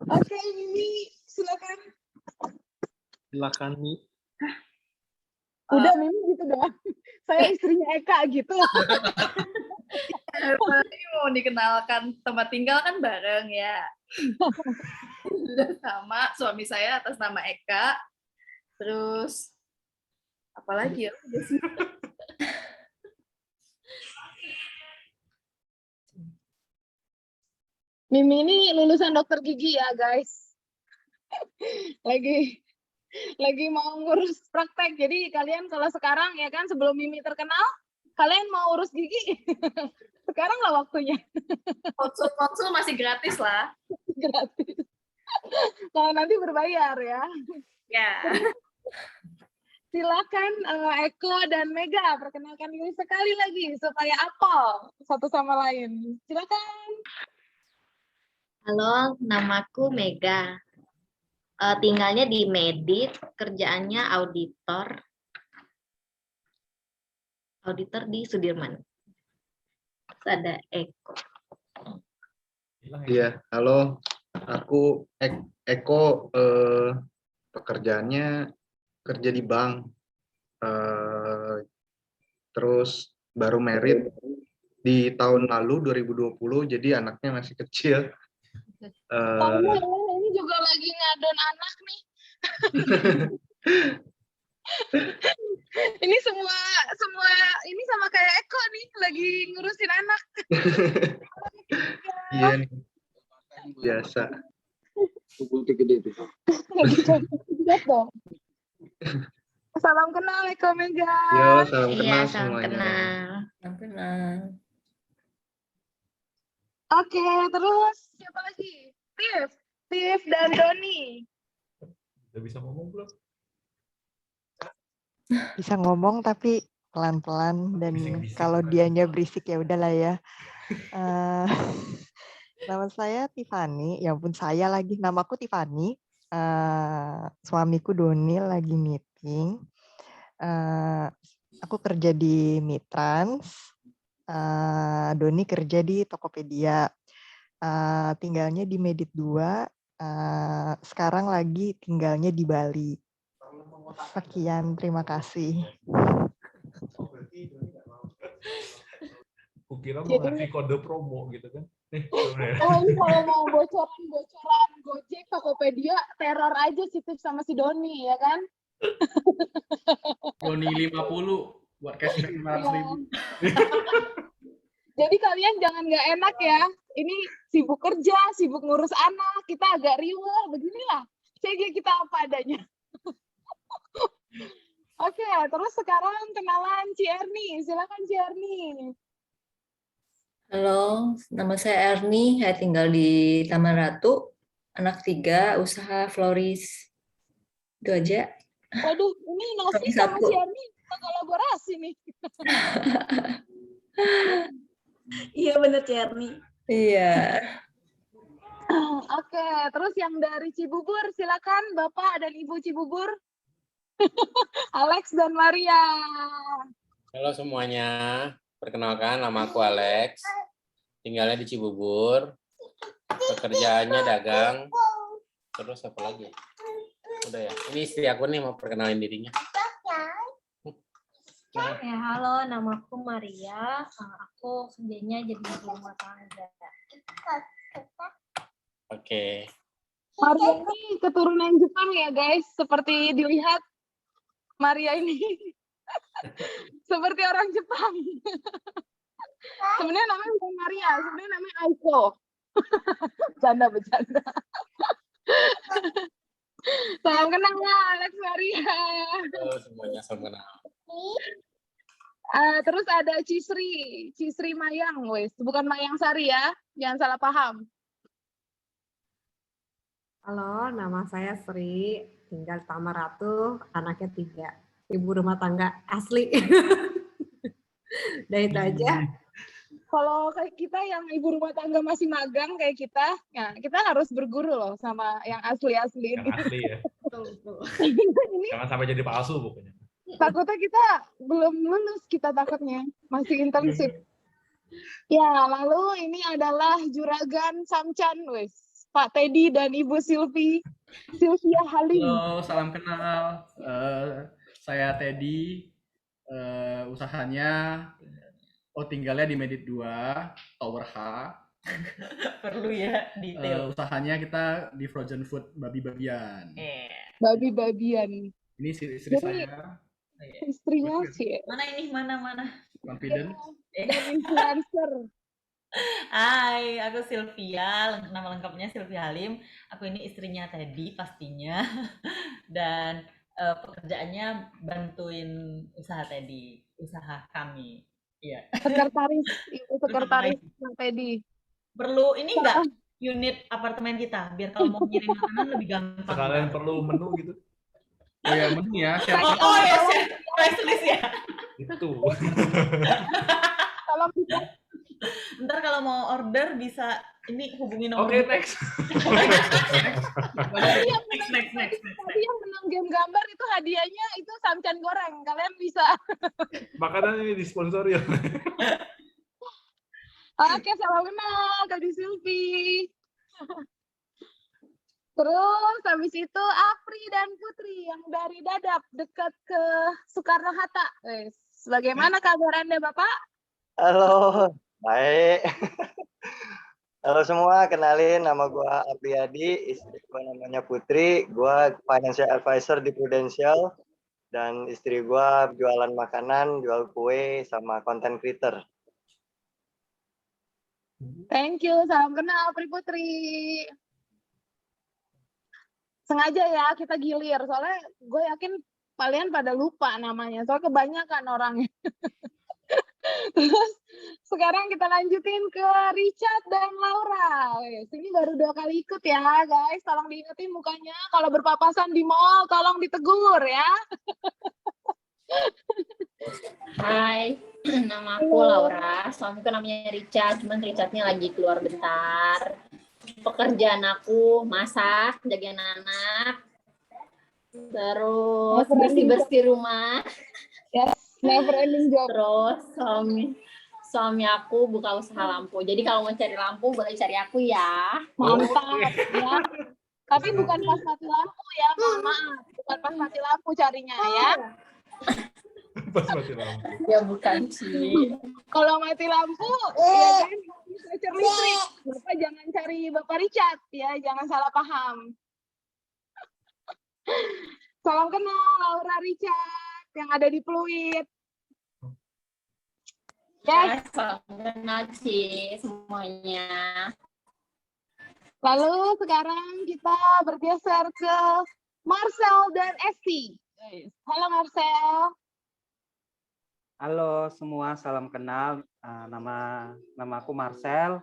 Oke, Mimi, silakan. Silakan, Mi. Udah Mimi gitu doang. Saya istrinya Eka gitu. Ini mau dikenalkan tempat tinggal kan bareng ya. Sudah sama suami saya atas nama Eka. Terus apalagi ya? Udah sih. Mimi ini lulusan dokter gigi ya guys. Lagi mau ngurus praktek. Jadi kalian kalau sekarang ya kan sebelum Mimi terkenal, kalian mau urus gigi. Sekarang lah waktunya. Konsul masih gratis lah. Gratis. Kalau nanti berbayar ya. Ya. Silakan Eko dan Mega perkenalkan diri sekali lagi supaya apal satu sama lain. Silakan. Halo, namaku Mega. Tinggalnya di Medit, kerjaannya auditor. Auditor di Sudirman. Terus ada Eko. Iya, halo. Aku Eko, pekerjaannya kerja di bank. Terus baru merit di tahun lalu 2020, jadi anaknya masih kecil. Sama ya, ini juga lagi ngadon anak nih. Ini semua ini sama kayak Eko nih, lagi ngurusin anak. Iya nih, biasa. Lagi lihat dong. Salam kenal Eko Mega. Yo, salam Iya, kenal salam semuanya. kenal. Salam kenal. Oke, terus siapa lagi? Tiff dan Doni. Udah bisa ngomong belum? Bisa ngomong tapi pelan-pelan dan kalau dianya berisik ya udahlah ya. Eh, nama saya Tiffany, ya ampun saya lagi, namaku Tiffany. Suamiku Doni lagi meeting. Aku kerja di Mitrans. Doni kerja di Tokopedia. Tinggalnya di Medit 2. Sekarang lagi tinggalnya di Bali. Sekian, terima kasih. Kukira mau Jadi- ngasih kode promo gitu kan. Oh, ini kalau mau bocoran Gojek, Tokopedia, teror aja si Tiff sama si Doni, ya kan? Doni 50 buat cashback 500.000. Jadi kalian jangan nggak enak ya. Ini sibuk kerja, sibuk ngurus anak, kita agak riweh, beginilah. CG kita apa adanya. Oke, terus sekarang kenalan Cierni. Silakan Cierni. Halo, nama saya Erni. Saya tinggal di Taman Ratu. Anak 3, usaha floris. Itu aja. Waduh, ini Novi Suami sama 1. Cierni kolaborasi nih. Iya bener Cerni. Iya. Oke, terus yang dari Cibubur, silakan Bapak dan Ibu Cibubur. Alex dan Maria. Halo semuanya, perkenalkan nama aku Alex, tinggalnya di Cibubur, pekerjaannya dagang, terus apa lagi? Udah ya, ini istri aku nih mau perkenalin dirinya. Ya, halo, namaku Maria. Aku kerjanya jadi ibu rumah tangga. Oke. Maria ini keturunan Jepang ya guys, seperti dilihat Maria ini seperti orang Jepang. Sebenarnya namanya bukan Maria, sebenarnya namanya Aiko. Bercanda. Salam kenal Alex Maria. Halo semuanya, salam kenal. Terus ada Cisri Mayang, wes, bukan Mayang Sari ya, jangan salah paham. Halo, nama saya Sri, tinggal di Taman Ratu, anaknya 3, ibu rumah tangga asli. Udah itu aja. Kalau kayak kita yang ibu rumah tangga masih magang kayak kita, ya kita harus berguru loh sama yang asli-asli ini. Yang asli ya. Ini Jangan sampai jadi palsu pokoknya. takutnya kita belum lulus, kita takutnya masih intensif. Ya, lalu ini adalah juragan Samchan, wes. Pak Teddy dan Ibu Sylvia Halim. Halo, salam kenal. Saya Teddy. Usahanya tinggalnya di Medit 2, Tower H. Perlu ya detail. Usahanya kita di frozen food babi-babian. Babi-babian. Ini istri Jadi, saya. istrinya sih. Mana ini? Mana? Confident. Dan influencer. Hai, aku Sylvia. Nama lengkapnya Sylvia Halim. Aku ini istrinya Teddy pastinya. Dan pekerjaannya bantuin usaha Teddy, usaha kami. Iya. Sekretaris Teddy. Perlu ini enggak unit apartemen kita biar kalau mau ngirim makanan lebih gampang. Sekalian perlu menu gitu. Oh ya, menu ya. Oh ya, press list ya. Itu. Kalau bisa. Ntar kalau mau order bisa ini hubungi nomor. Oke, next. Next. Tadi yang menang game gambar itu hadiahnya itu samcan goreng. Kalian bisa. Makanan ini disponsori ya. Oke, salam kenal Kak Silvi. Terus habis itu Apri dan Putri yang dari Dadap dekat ke Soekarno-Hatta. Bagaimana kabar Anda, Bapak? Halo, baik. Halo semua, kenalin nama gua Apriyadi, istri gua namanya Putri, gua financial advisor di Prudential, dan istri gua jualan makanan, jual kue, sama content creator. Thank you, salam kenal Apri Putri. Sengaja ya kita gilir, soalnya gue yakin kalian pada lupa namanya, soalnya kebanyakan orangnya. Terus sekarang kita lanjutin ke Richard dan Laura. Ini baru 2 kali ikut ya guys, tolong diingetin mukanya. Kalau berpapasan di mall, tolong ditegur ya. Hai, nama aku Laura, suamiku namanya Richard, cuman Richardnya lagi keluar bentar. Pekerjaan aku masak, jagain anak, terus bersih-bersih rumah. Yes, never ending job. Terus suami aku buka usaha lampu. Jadi kalau mau cari lampu boleh cari aku ya. Mantap ya. Tapi bukan pas mati lampu ya, mohon maaf. Bukan pas mati lampu carinya ya. Pas mati lampu. Ya bukan sih. Kalau mati lampu, ya kan stretcher listrik. Bapak jangan cari Bapak Richard ya, jangan salah paham. Salam kenal Laura Richard yang ada di Pluit. Yes. Salam kenal sih semuanya. Lalu sekarang kita bergeser ke Marcel dan Esti. Halo Marcel. Halo semua, salam kenal. Nama aku Marcel,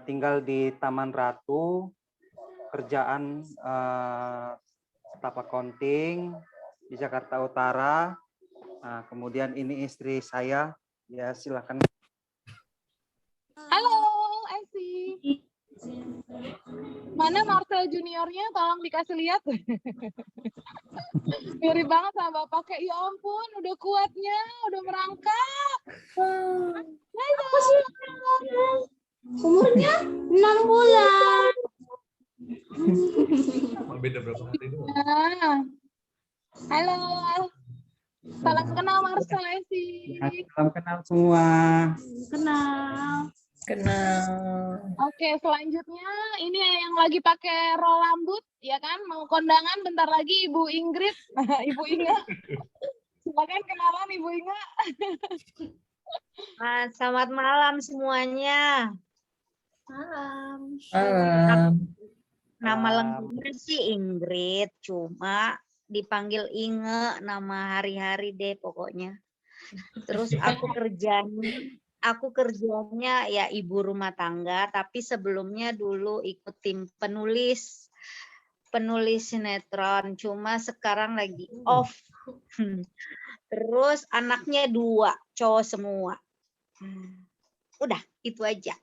tinggal di Taman Ratu, kerjaan staf accounting di Jakarta Utara. Kemudian ini istri saya, ya silakan. Halo Esti. Mana Marcel juniornya? Tolong dikasih lihat. Mirip banget sama Bapak. Kayak ya ampun, udah kuatnya, udah merangkak. Halo. Umurnya 6 bulan. Beda berapa hari doang. Halo. Salam kenal Marcel Esti. Salam kenal semua. Kenal. Kenal. Oke, selanjutnya ini yang lagi pakai roll rambut, ya kan? Mau kondangan bentar lagi Ibu Ingrid, Ibu Inga. Silakan kenalan Ibu Inga. Selamat malam semuanya. Malam. Nama lengkapnya sih Ingrid, cuma dipanggil Inge nama hari-hari deh pokoknya. Terus aku kerjanya ya ibu rumah tangga, tapi sebelumnya dulu ikut tim penulis sinetron, cuma sekarang lagi off. Terus anaknya 2, cowok semua. Udah, itu aja.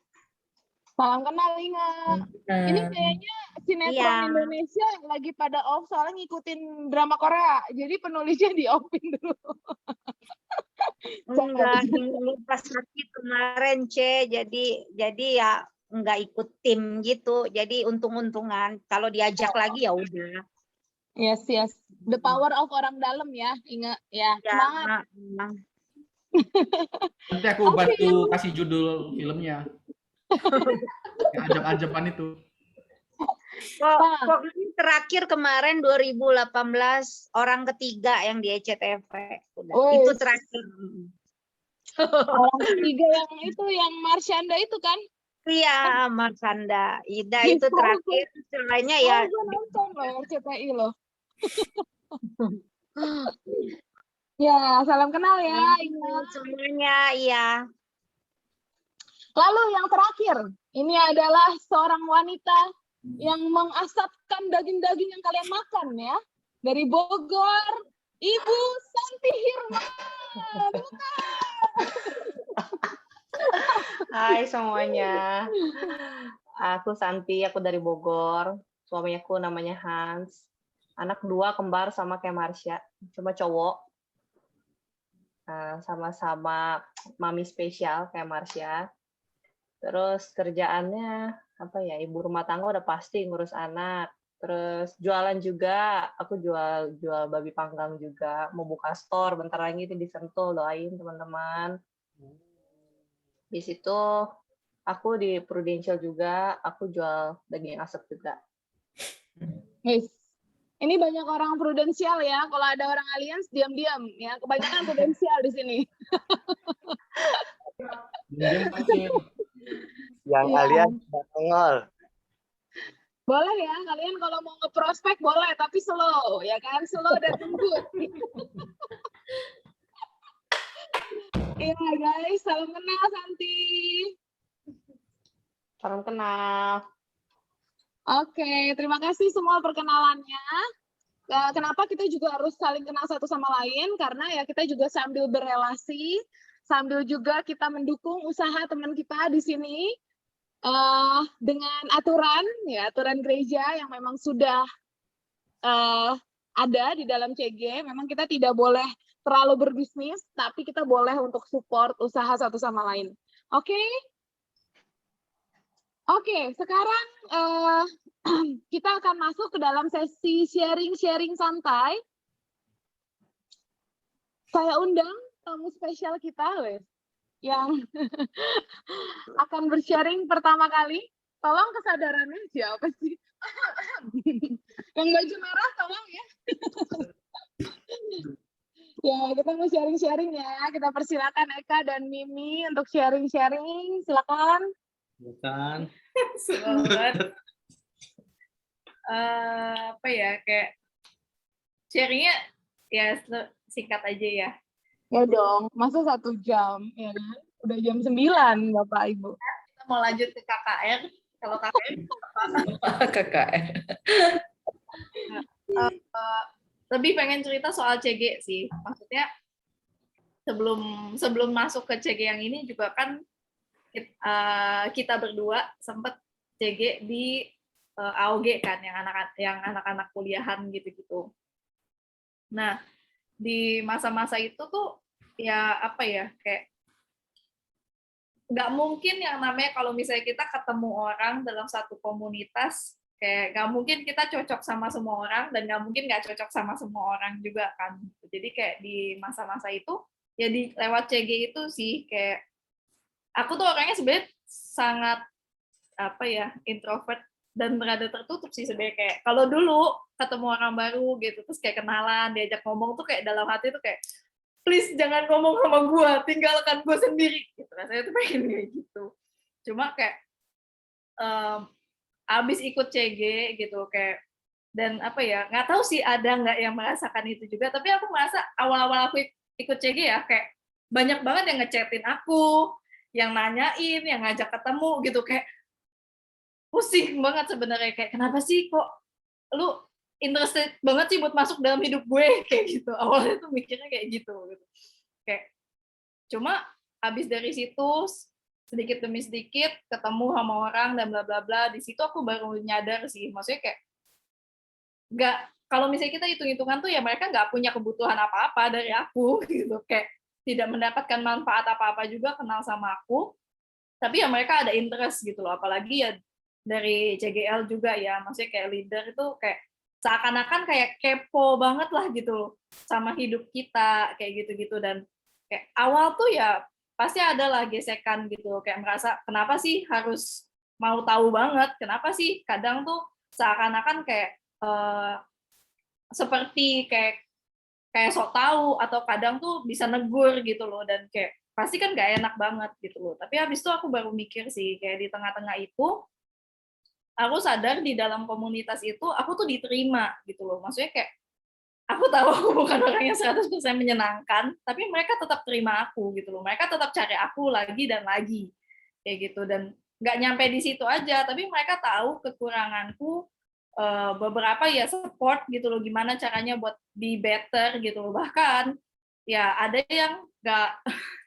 Salam kenal Inga. Ini kayaknya sinetron Indonesia lagi pada off soalnya ngikutin drama Korea. Jadi penulisnya di-offin dulu. Enggak, ini pas sakit kemarin jadi ya enggak ikut tim gitu. Jadi untung-untungan. Kalau diajak lagi ya udah. Yes. The power of orang dalam ya, Inga. Ya, semangat. Nanti aku bantu kasih judul filmnya. Yang ajab-ajaban itu. Pokoknya terakhir kemarin 2018 orang ketiga yang di ECTV. Itu terakhir. Orang ketiga yang itu yang Marsyanda itu kan? Iya, Marsyanda. Ida itu terakhir. Selainnya ya. Gue nonton loh RCTI loh. Ya, salam kenal ya. Semuanya, iya. Lalu yang terakhir, ini adalah seorang wanita yang mengasapkan daging-daging yang kalian makan ya. Dari Bogor, Ibu Santi Hirma. Hai semuanya. Aku Santi, aku dari Bogor. Suamiku namanya Hans. Anak 2 kembar sama kayak Marsha, cuma cowok. Sama-sama mami spesial kayak Marsha. Terus kerjaannya apa ya, ibu rumah tangga udah pasti ngurus anak. Terus jualan juga, aku jual babi panggang juga, mau buka store bentar lagi di Sentul, doain teman-teman. Di situ aku di Prudential juga, aku jual daging asap juga. Guys, ini banyak orang prudensial ya. Kalau ada orang Allianz diam-diam ya. Kebanyakan prudensial di sini. Yang Iya. kalian nongol. Boleh ya, kalian kalau mau ngeprospek boleh, tapi slow ya kan, slow dan lembut. Iya guys, salam kenal Santi. Salam kenal. Oke, terima kasih semua perkenalannya. Kenapa kita juga harus saling kenal satu sama lain? Karena ya kita juga sambil berelasi, sambil juga kita mendukung usaha teman kita di sini dengan aturan gereja yang memang sudah ada di dalam CG. Memang kita tidak boleh terlalu berbisnis, tapi kita boleh untuk support usaha satu sama lain. Oke? Oke, sekarang kita akan masuk ke dalam sesi sharing-sharing santai. Saya undang tamu spesial kita, wes, yang akan bersharing pertama kali. Tolong kesadarannya siapa sih? Yang baju merah, tolong ya. Ya, kita mau sharing-sharing ya. Kita persilakan Eka dan Mimi untuk sharing-sharing. Silakan. Bukan. Semangat. Apa ya, kayak sharingnya ya singkat aja ya. Ya dong, masa 1 jam, ya kan? Udah jam 9, Bapak Ibu. Kita mau lanjut ke KKR. Kalau KKR apa? KKR. Lebih pengen cerita soal CG sih. Maksudnya sebelum masuk ke CG yang ini juga kan kita berdua sempat CG di AOG kan, yang anak-anak kuliahan gitu-gitu. Nah, di masa-masa itu tuh ya apa ya, kayak nggak mungkin yang namanya kalau misalnya kita ketemu orang dalam satu komunitas, kayak nggak mungkin kita cocok sama semua orang dan nggak mungkin nggak cocok sama semua orang juga kan. Jadi kayak di masa-masa itu ya lewat CG itu sih, kayak aku tuh orangnya sebenarnya sangat apa ya, introvert dan berada tertutup sih sebenarnya. Kayak kalau dulu ketemu orang baru gitu terus kayak kenalan, diajak ngomong tuh kayak dalam hati tuh kayak please jangan ngomong sama gue, tinggalkan gue sendiri gitu. Rasanya tuh pengen kayak gitu. Cuma kayak abis ikut CG gitu kayak, dan apa ya, nggak tahu sih ada nggak yang merasakan itu juga, tapi aku merasa awal-awal aku ikut CG ya kayak banyak banget yang ngechatin aku, yang nanyain, yang ngajak ketemu gitu, kayak pusing banget sebenarnya, kayak kenapa sih kok lu interested banget sih buat masuk dalam hidup gue kayak gitu. Awalnya tuh mikirnya kayak gitu. Kayak cuma habis dari situ sedikit demi sedikit ketemu sama orang dan bla bla bla, di situ aku baru nyadar sih, maksudnya kayak nggak, kalau misalnya kita hitung-hitungan tuh ya mereka nggak punya kebutuhan apa-apa dari aku gitu, kayak tidak mendapatkan manfaat apa-apa juga kenal sama aku, tapi ya mereka ada interest gitu loh, apalagi ya dari CGL juga ya, maksudnya kayak leader itu kayak seakan-akan kayak kepo banget lah gitu sama hidup kita kayak gitu-gitu. Dan kayak awal tuh ya pasti ada lah gesekan gitu, kayak merasa kenapa sih harus mau tahu banget, kenapa sih kadang tuh seakan-akan kayak seperti kayak sok tahu, atau kadang tuh bisa negur gitu loh, dan kayak pasti kan gak enak banget gitu loh. Tapi habis itu aku baru mikir sih, kayak di tengah-tengah itu aku sadar di dalam komunitas itu aku tuh diterima gitu loh. Maksudnya kayak aku tahu aku bukan orang yang 100% menyenangkan, tapi mereka tetap terima aku gitu loh. Mereka tetap cari aku lagi dan lagi kayak gitu, dan nggak nyampe di situ aja, tapi mereka tahu kekuranganku, beberapa ya support gitu loh, gimana caranya buat be better gitu loh. Bahkan ya ada yang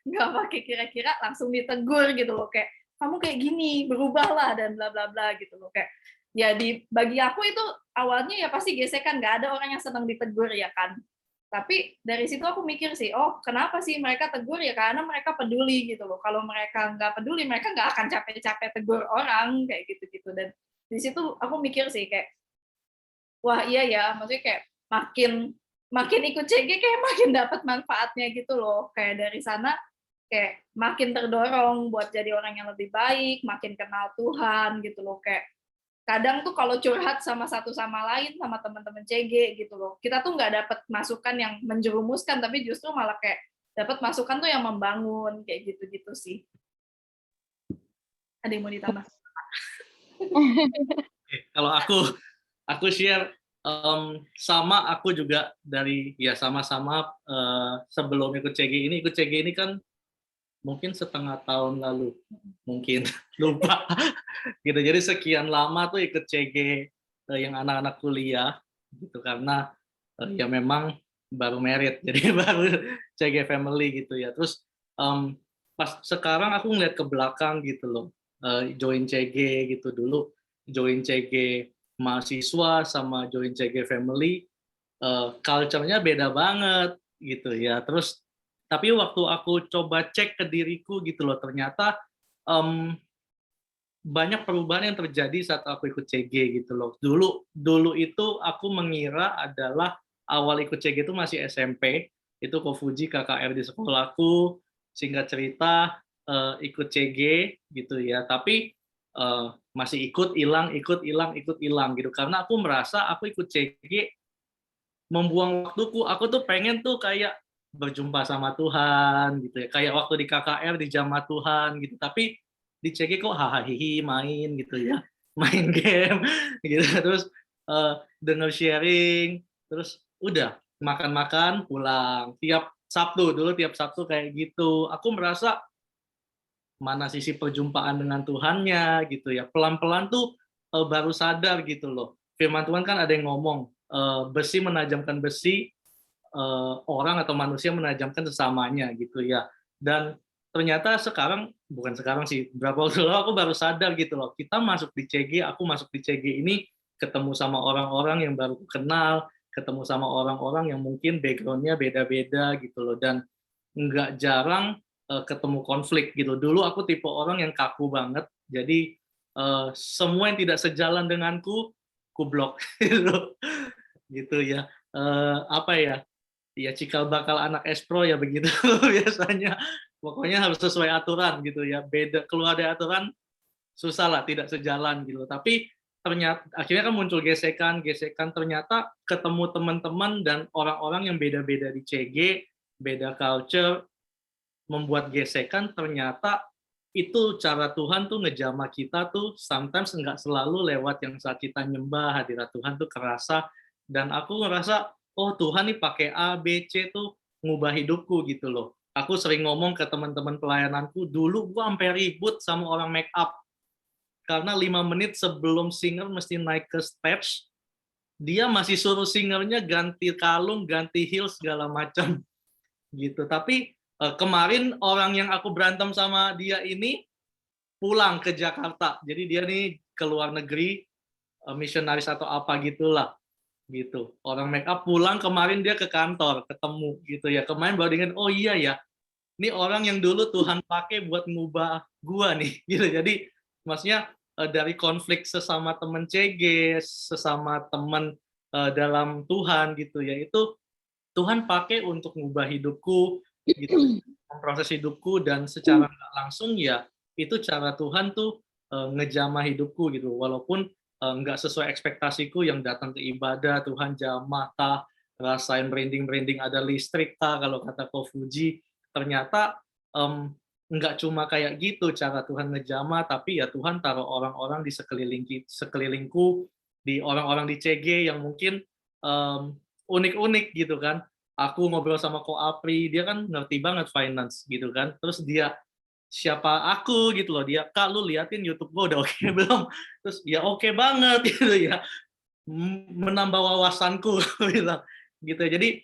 nggak pakai kira-kira langsung ditegur gitu loh, kayak kamu kayak gini, berubahlah dan bla bla bla gitu loh. Kayak ya bagi aku itu awalnya ya pasti gesekan, nggak ada orang yang senang ditegur ya kan. Tapi dari situ aku mikir sih, oh kenapa sih mereka tegur ya, karena mereka peduli gitu loh. Kalau mereka nggak peduli, mereka nggak akan capek-capek tegur orang kayak gitu-gitu. Dan di situ aku mikir sih kayak, wah iya ya, maksudnya kayak makin ikut CG kayak makin dapat manfaatnya gitu loh. Kayak dari sana kayak makin terdorong buat jadi orang yang lebih baik, makin kenal Tuhan gitu loh. Kayak kadang tuh kalau curhat sama satu sama lain sama teman-teman CG gitu loh, kita tuh nggak dapat masukan yang menjerumuskan, tapi justru malah kayak dapat masukan tuh yang membangun kayak gitu-gitu sih. Ada yang mau ditambah? Kalau aku share sama aku juga dari ya sama-sama sebelum ikut CG ini kan mungkin setengah tahun lalu, mungkin lupa gitu. Jadi sekian lama tuh ikut CG yang anak-anak kuliah gitu, karena ya memang baru married, jadi baru CG family gitu ya. Terus pas sekarang aku ngeliat ke belakang gitu loh, join CG gitu, dulu join CG mahasiswa sama join CG family, culture-nya beda banget gitu ya. Terus tapi waktu aku coba cek ke diriku gitu loh, ternyata banyak perubahan yang terjadi saat aku ikut CG gitu loh. Dulu itu aku mengira adalah awal ikut CG itu masih SMP, itu Kofuji KKR di sekolahku, singkat cerita ikut CG gitu ya. Tapi masih ikut hilang gitu, karena aku merasa aku ikut CG membuang waktuku. Aku tuh pengen tuh kayak berjumpa sama Tuhan gitu ya, kayak waktu di KKR di Jamaah Tuhan gitu. Tapi di CG kok hahaha main gitu ya, main game gitu, terus denger sharing, terus udah makan-makan pulang tiap Sabtu. Dulu tiap Sabtu kayak gitu. Aku merasa mana sisi perjumpaan dengan Tuhannya gitu ya. Pelan-pelan tuh baru sadar gitu loh. Firman Tuhan kan ada yang ngomong, besi menajamkan besi, orang atau manusia menajamkan sesamanya gitu ya. Dan ternyata bukan sekarang sih, berapa waktu lalu aku baru sadar gitu loh, kita masuk di CG, aku masuk di CG ini ketemu sama orang-orang yang baru kenal, ketemu sama orang-orang yang mungkin background-nya beda-beda gitu loh, dan nggak jarang ketemu konflik gitu. Dulu aku tipe orang yang kaku banget, jadi semua yang tidak sejalan denganku, ku blok gitu ya. Apa ya? Ya cikal bakal anak espro ya begitu biasanya. Pokoknya harus sesuai aturan gitu ya. Beda, keluar dari aturan susah lah, tidak sejalan gitu. Tapi ternyata akhirnya kan muncul gesekan, ternyata ketemu teman-teman dan orang-orang yang beda-beda di CG, beda culture, membuat gesekan. Ternyata itu cara Tuhan tuh ngejamah kita tuh sometimes nggak selalu lewat yang saat kita nyembah, hadirat Tuhan tuh kerasa. Dan aku ngerasa, oh Tuhan nih pakai A, B, C tuh ngubah hidupku gitu loh. Aku sering ngomong ke teman-teman pelayananku, dulu gua sampai ribut sama orang make up. Karena 5 menit sebelum singer mesti naik ke stage, dia masih suruh singernya ganti kalung, ganti heels, segala macam. Gitu. Tapi kemarin orang yang aku berantem sama dia ini pulang ke Jakarta. Jadi dia nih ke luar negeri, misionaris atau apa gitulah. Gitu. Orang make up pulang, kemarin dia ke kantor ketemu gitu ya. Kemarin baru ingat, oh iya ya, ini orang yang dulu Tuhan pakai buat ngubah gua nih gitu. Jadi maksudnya dari konflik sesama teman CG, sesama teman dalam Tuhan gitu ya, itu Tuhan pakai untuk ngubah hidupku gitu, memproses hidupku, dan secara nggak langsung ya itu cara Tuhan tuh ngejamah hidupku gitu. Walaupun nggak sesuai ekspektasiku, yang datang ke ibadah Tuhan jamah tah, rasain merinding ada listrik tah kalau kata Kofuji. Ternyata nggak cuma kayak gitu cara Tuhan ngejamah, tapi ya Tuhan taruh orang-orang di sekelilingku, di orang-orang di CG yang mungkin unik-unik gitu kan. Aku ngobrol sama Ko Apri, dia kan ngerti banget finance gitu kan. Terus dia, siapa aku gitu loh, dia, Kak lu liatin YouTube gue udah oke belum? Terus ya oke banget gitu ya, menambah wawasanku bilang gitu. Jadi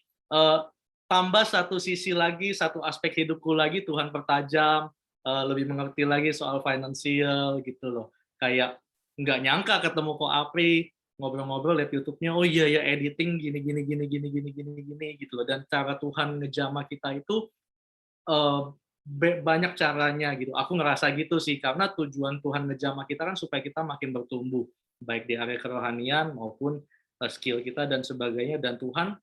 tambah satu sisi lagi, satu aspek hidupku lagi, Tuhan pertajam, lebih mengerti lagi soal finansial gitu loh. Kayak nggak nyangka ketemu Ko Apri, ngobrol-ngobrol lihat YouTube-nya, oh iya ya editing gini gitu loh. Dan cara Tuhan ngejamah kita itu banyak caranya gitu. Aku ngerasa gitu sih, karena tujuan Tuhan ngejamah kita kan supaya kita makin bertumbuh, baik di area kerohanian maupun skill kita dan sebagainya. Dan Tuhan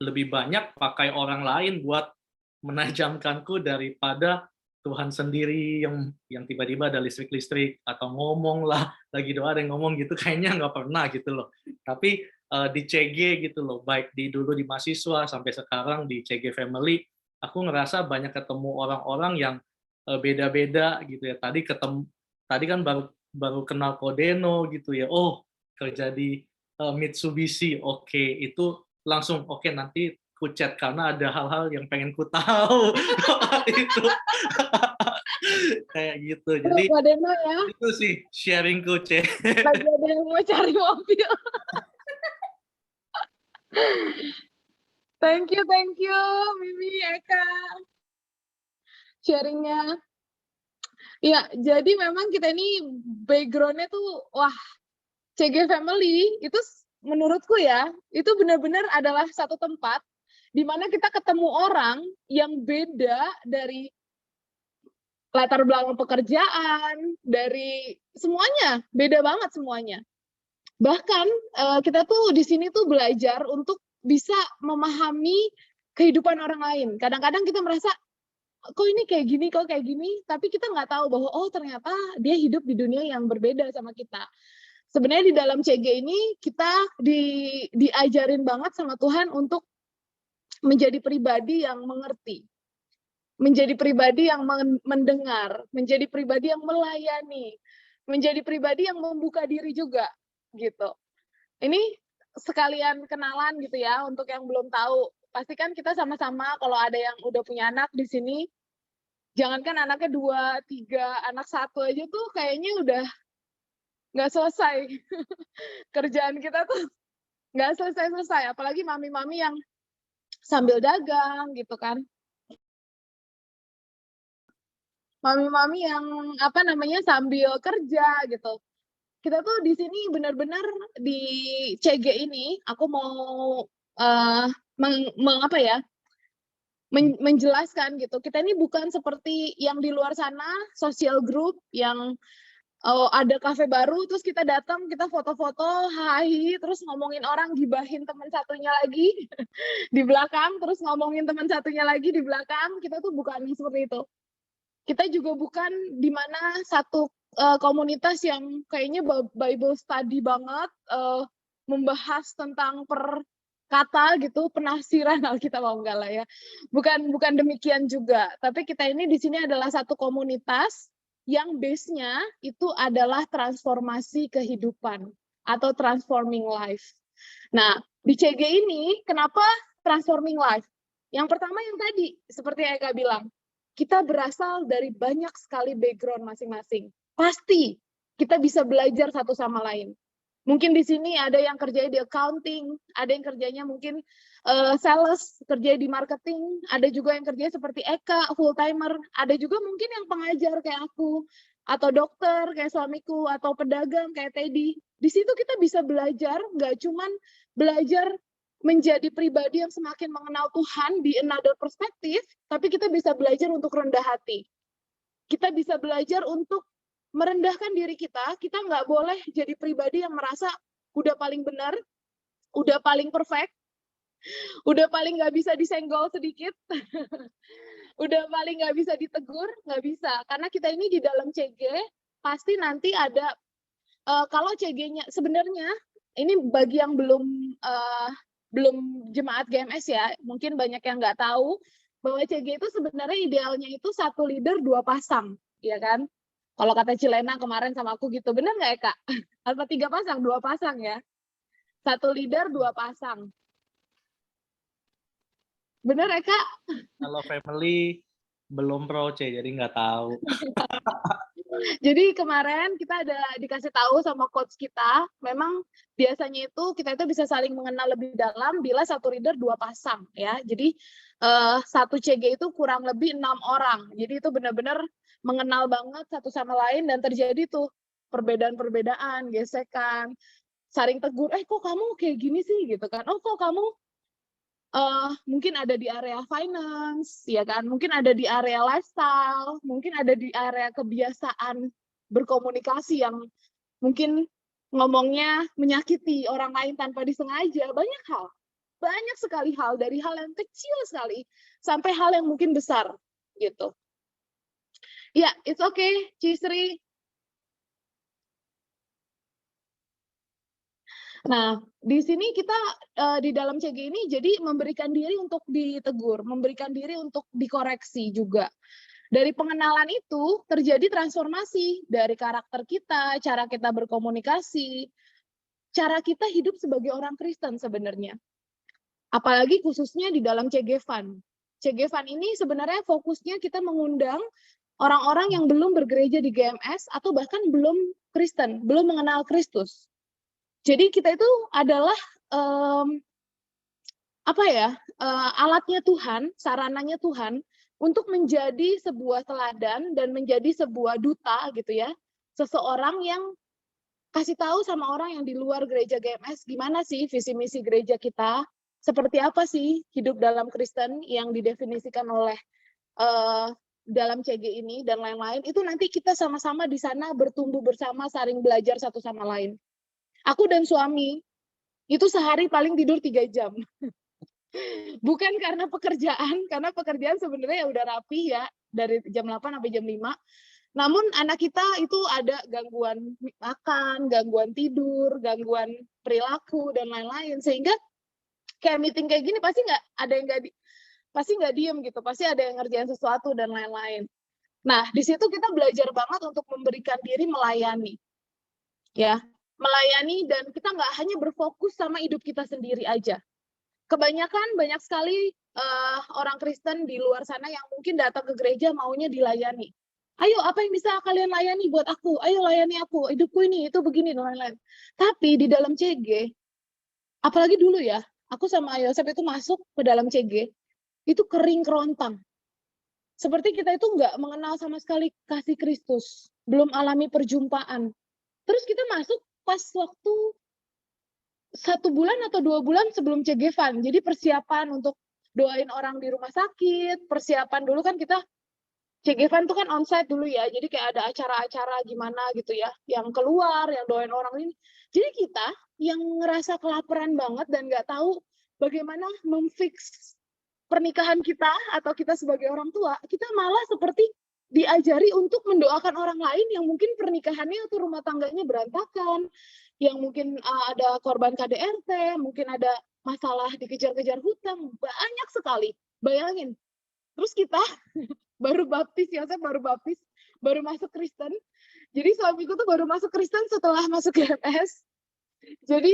lebih banyak pakai orang lain buat menajamkanku daripada Tuhan sendiri yang tiba-tiba ada listrik atau ngomong lah, lagi doa ada yang ngomong gitu, kayaknya nggak pernah gitu loh. Tapi di CG gitu loh, baik dulu di mahasiswa sampai sekarang di CG Family, aku ngerasa banyak ketemu orang-orang yang beda-beda gitu ya. Tadi kan baru kenal Kodeno gitu ya. Oh, kerja di Mitsubishi, oke, itu langsung oke, nanti ku chat karena ada hal-hal yang pengen ku tahu itu kayak gitu. Jadi Kodeno ya. Itu sih sharingku, C. Lagi ada yang mau cari mobil. Thank you, Mimi, Eka. Sharingnya. Ya, jadi memang kita ini background-nya tuh, wah, CG Family itu menurutku ya, itu benar-benar adalah satu tempat di mana kita ketemu orang yang beda dari latar belakang pekerjaan, dari semuanya, beda banget semuanya. Bahkan kita tuh di sini tuh belajar untuk bisa memahami kehidupan orang lain. Kadang-kadang kita merasa, kok ini kayak gini, kok kayak gini, tapi kita nggak tahu bahwa oh ternyata dia hidup di dunia yang berbeda sama kita. Sebenarnya di dalam CG ini kita diajarin banget sama Tuhan untuk menjadi pribadi yang mengerti, menjadi pribadi yang mendengar, menjadi pribadi yang melayani, menjadi pribadi yang membuka diri juga, gitu. Ini sekalian kenalan gitu ya, untuk yang belum tahu. Pastikan kita sama-sama kalau ada yang udah punya anak di sini, jangankan anaknya 2, 3, anak 1 aja tuh kayaknya udah nggak selesai. Kerjaan kita tuh nggak selesai-selesai, apalagi mami-mami yang sambil dagang gitu kan. Mami-mami yang sambil kerja gitu. Kita tuh di sini benar-benar di CG ini aku mau menjelaskan gitu. Kita ini bukan seperti yang di luar sana, social group yang ada kafe baru, terus kita datang, kita foto-foto, hai, terus ngomongin orang, gibahin teman satunya lagi di belakang, terus ngomongin teman satunya lagi di belakang. Kita tuh bukan seperti itu. Kita juga bukan di mana satu komunitas yang kayaknya Bible study banget, membahas tentang per kata gitu, penafsiran Alkitab, enggak lah ya. Bukan demikian juga. Tapi kita ini di sini adalah satu komunitas yang base-nya itu adalah transformasi kehidupan atau transforming life. Nah, di CG ini kenapa transforming life? Yang pertama yang tadi, seperti Eka bilang, kita berasal dari banyak sekali background masing-masing. Pasti kita bisa belajar satu sama lain. Mungkin di sini ada yang kerjanya di accounting, ada yang kerjanya mungkin sales, kerja di marketing, ada juga yang kerjanya seperti Eka, full timer, ada juga mungkin yang pengajar kayak aku, atau dokter kayak suamiku, atau pedagang kayak Teddy. Di situ kita bisa belajar, nggak cuman belajar menjadi pribadi yang semakin mengenal Tuhan di another perspective, tapi kita bisa belajar untuk rendah hati. Kita bisa belajar untuk merendahkan diri kita nggak boleh jadi pribadi yang merasa udah paling benar, udah paling perfect, udah paling nggak bisa disenggol sedikit, udah paling nggak bisa ditegur, nggak bisa. Karena kita ini di dalam CG, pasti nanti ada, kalau CG-nya, sebenarnya, ini bagi yang belum jemaat GMS ya, mungkin banyak yang nggak tahu, bahwa CG itu sebenarnya idealnya itu 1 leader 2 pasang, ya kan? Kalau kata Cilena kemarin sama aku gitu, bener nggak ya Kak? Apa 3 pasang, 2 pasang ya? 1 leader, 2 pasang. Bener ya Kak? Kalau family belum pro C, jadi nggak tahu. Jadi kemarin kita ada dikasih tahu sama coach kita, memang biasanya itu kita itu bisa saling mengenal lebih dalam bila 1 leader 2 pasang ya. Jadi 1 CG itu kurang lebih 6 orang. Jadi itu benar-benar mengenal banget satu sama lain dan terjadi tuh perbedaan-perbedaan, gesekan. saring tegur, kok kamu kayak gini sih gitu kan, oh kok kamu mungkin ada di area finance, ya kan, mungkin ada di area lifestyle, mungkin ada di area kebiasaan berkomunikasi yang mungkin ngomongnya menyakiti orang lain tanpa disengaja, banyak sekali hal, dari hal yang kecil sekali sampai hal yang mungkin besar gitu. Ya, it's okay, Cisri. Nah, di sini kita di dalam CG ini jadi memberikan diri untuk ditegur, memberikan diri untuk dikoreksi juga. Dari pengenalan itu terjadi transformasi dari karakter kita, cara kita berkomunikasi, cara kita hidup sebagai orang Kristen sebenarnya. Apalagi khususnya di dalam CG Fun. CG Fun ini sebenarnya fokusnya kita mengundang orang-orang yang belum bergereja di GMS atau bahkan belum Kristen, belum mengenal Kristus. Jadi kita itu adalah alatnya Tuhan, sarananya Tuhan untuk menjadi sebuah teladan dan menjadi sebuah duta gitu ya. Seseorang yang kasih tahu sama orang yang di luar gereja GMS gimana sih visi misi gereja kita, seperti apa sih hidup dalam Kristen yang didefinisikan oleh dalam CG ini dan lain-lain. Itu nanti kita sama-sama di sana bertumbuh bersama, saling belajar satu sama lain. Aku dan suami itu sehari paling tidur 3 jam. Bukan karena pekerjaan sebenarnya ya udah rapi ya, dari jam 8 sampai jam 5. Namun anak kita itu ada gangguan makan, gangguan tidur, gangguan perilaku, dan lain-lain. Sehingga kayak meeting kayak gini pasti nggak diem gitu, pasti ada yang ngerjain sesuatu dan lain-lain. Nah, di situ kita belajar banget untuk memberikan diri melayani. Ya, melayani, dan kita nggak hanya berfokus sama hidup kita sendiri aja. Kebanyakan banyak sekali orang Kristen di luar sana yang mungkin datang ke gereja maunya dilayani. Ayo, apa yang bisa kalian layani buat aku? Ayo layani aku, hidupku ini, itu begini, dan lain-lain. Tapi di dalam CG, apalagi dulu ya, aku sama Yosep itu masuk ke dalam CG, itu kering kerontang. Seperti kita itu nggak mengenal sama sekali kasih Kristus, belum alami perjumpaan. Terus kita masuk pas waktu 1 bulan atau 2 bulan sebelum CG Fun. Jadi persiapan untuk doain orang di rumah sakit, persiapan dulu kan kita CG Fun tuh kan onsite dulu ya. Jadi kayak ada acara-acara gimana gitu ya, yang keluar, yang doain orang ini. Jadi kita yang ngerasa kelaparan banget dan nggak tahu bagaimana memfix pernikahan kita atau kita sebagai orang tua, kita malah seperti diajari untuk mendoakan orang lain yang mungkin pernikahannya atau rumah tangganya berantakan, yang mungkin ada korban KDRT, mungkin ada masalah dikejar-kejar hutang, banyak sekali. Bayangin. Terus kita baru baptis, Yosef baru baptis, baru masuk Kristen. Jadi suamiku tuh baru masuk Kristen setelah masuk GMS. Jadi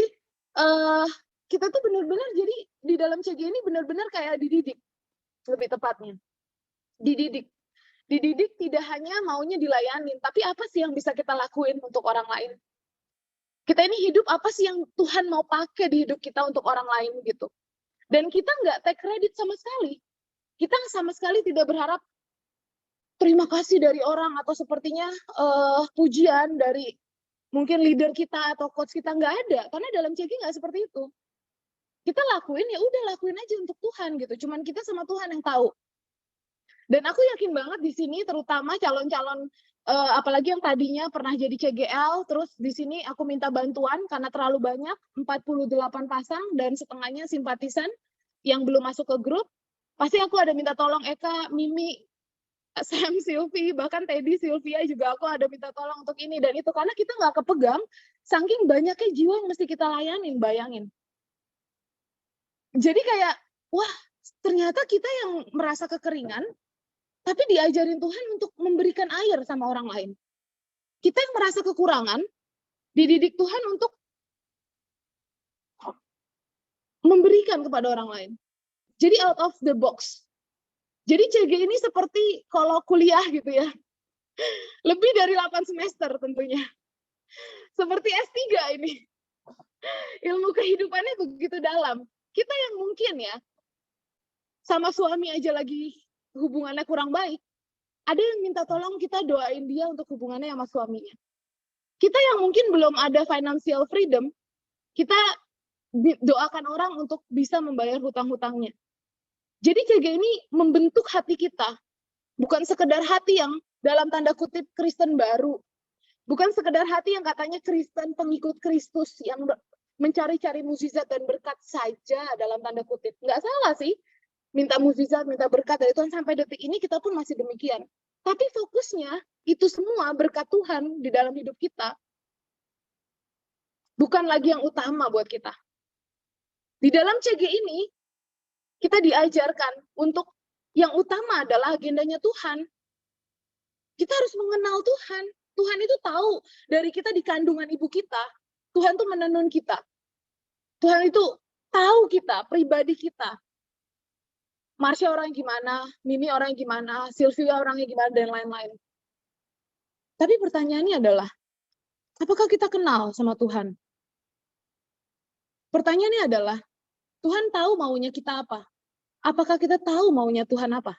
kita tuh benar-benar jadi di dalam CG ini benar-benar kayak dididik, lebih tepatnya. Dididik tidak hanya maunya dilayanin, tapi apa sih yang bisa kita lakuin untuk orang lain? Kita ini hidup apa sih yang Tuhan mau pakai di hidup kita untuk orang lain gitu. Dan kita nggak take credit sama sekali. Kita sama sekali tidak berharap terima kasih dari orang atau sepertinya pujian dari mungkin leader kita atau coach kita, nggak ada. Karena dalam CG nggak seperti itu. Kita lakuin ya udah lakuin aja untuk Tuhan gitu. Cuman kita sama Tuhan yang tahu. Dan aku yakin banget di sini terutama calon-calon apalagi yang tadinya pernah jadi CGL, terus di sini aku minta bantuan karena terlalu banyak, 48 pasang dan setengahnya simpatisan yang belum masuk ke grup. Pasti aku ada minta tolong Eka, Mimi, Sam, Sylvie, bahkan Teddy, Sylvia juga aku ada minta tolong untuk ini dan itu. Karena kita nggak kepegang, saking banyaknya jiwa yang mesti kita layanin, bayangin. Jadi kayak, wah ternyata kita yang merasa kekeringan, tapi diajarin Tuhan untuk memberikan air sama orang lain. Kita yang merasa kekurangan, dididik Tuhan untuk memberikan kepada orang lain. Jadi out of the box. Jadi CG ini seperti kalau kuliah gitu ya. Lebih dari 8 semester tentunya. Seperti S3 ini. Ilmu kehidupannya begitu dalam. Kita yang mungkin ya, sama suami aja lagi hubungannya kurang baik, ada yang minta tolong kita doain dia untuk hubungannya sama suaminya. Kita yang mungkin belum ada financial freedom, kita doakan orang untuk bisa membayar hutang-hutangnya. Jadi CG ini membentuk hati kita, bukan sekedar hati yang dalam tanda kutip Kristen baru, bukan sekedar hati yang katanya Kristen pengikut Kristus yang mencari-cari mukjizat dan berkat saja dalam tanda kutip. Nggak salah sih, minta mukjizat, minta berkat dari Tuhan, sampai detik ini kita pun masih demikian. Tapi fokusnya itu semua berkat Tuhan di dalam hidup kita, bukan lagi yang utama buat kita. Di dalam CG ini, kita diajarkan untuk yang utama adalah agendanya Tuhan. Kita harus mengenal Tuhan. Tuhan itu tahu dari kita di kandungan ibu kita. Tuhan tuh menenun kita. Tuhan itu tahu kita, pribadi kita. Marsha orang gimana, Mimi orang gimana, Sylvia orangnya gimana, dan lain-lain. Tapi pertanyaannya adalah, apakah kita kenal sama Tuhan? Pertanyaannya adalah, Tuhan tahu maunya kita apa? Apakah kita tahu maunya Tuhan apa?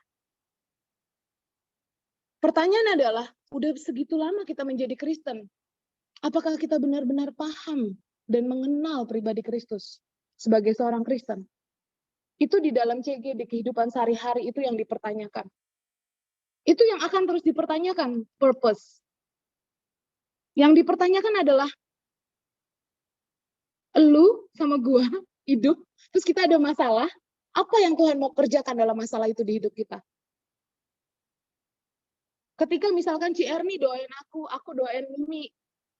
Pertanyaan adalah, udah segitu lama kita menjadi Kristen, apakah kita benar-benar paham dan mengenal pribadi Kristus sebagai seorang Kristen? Itu di dalam CG, di kehidupan sehari-hari itu yang dipertanyakan. Itu yang akan terus dipertanyakan, purpose. Yang dipertanyakan adalah, elu sama gua hidup, terus kita ada masalah, apa yang Tuhan mau kerjakan dalam masalah itu di hidup kita? Ketika misalkan Ci Erni doain aku doain Mimi,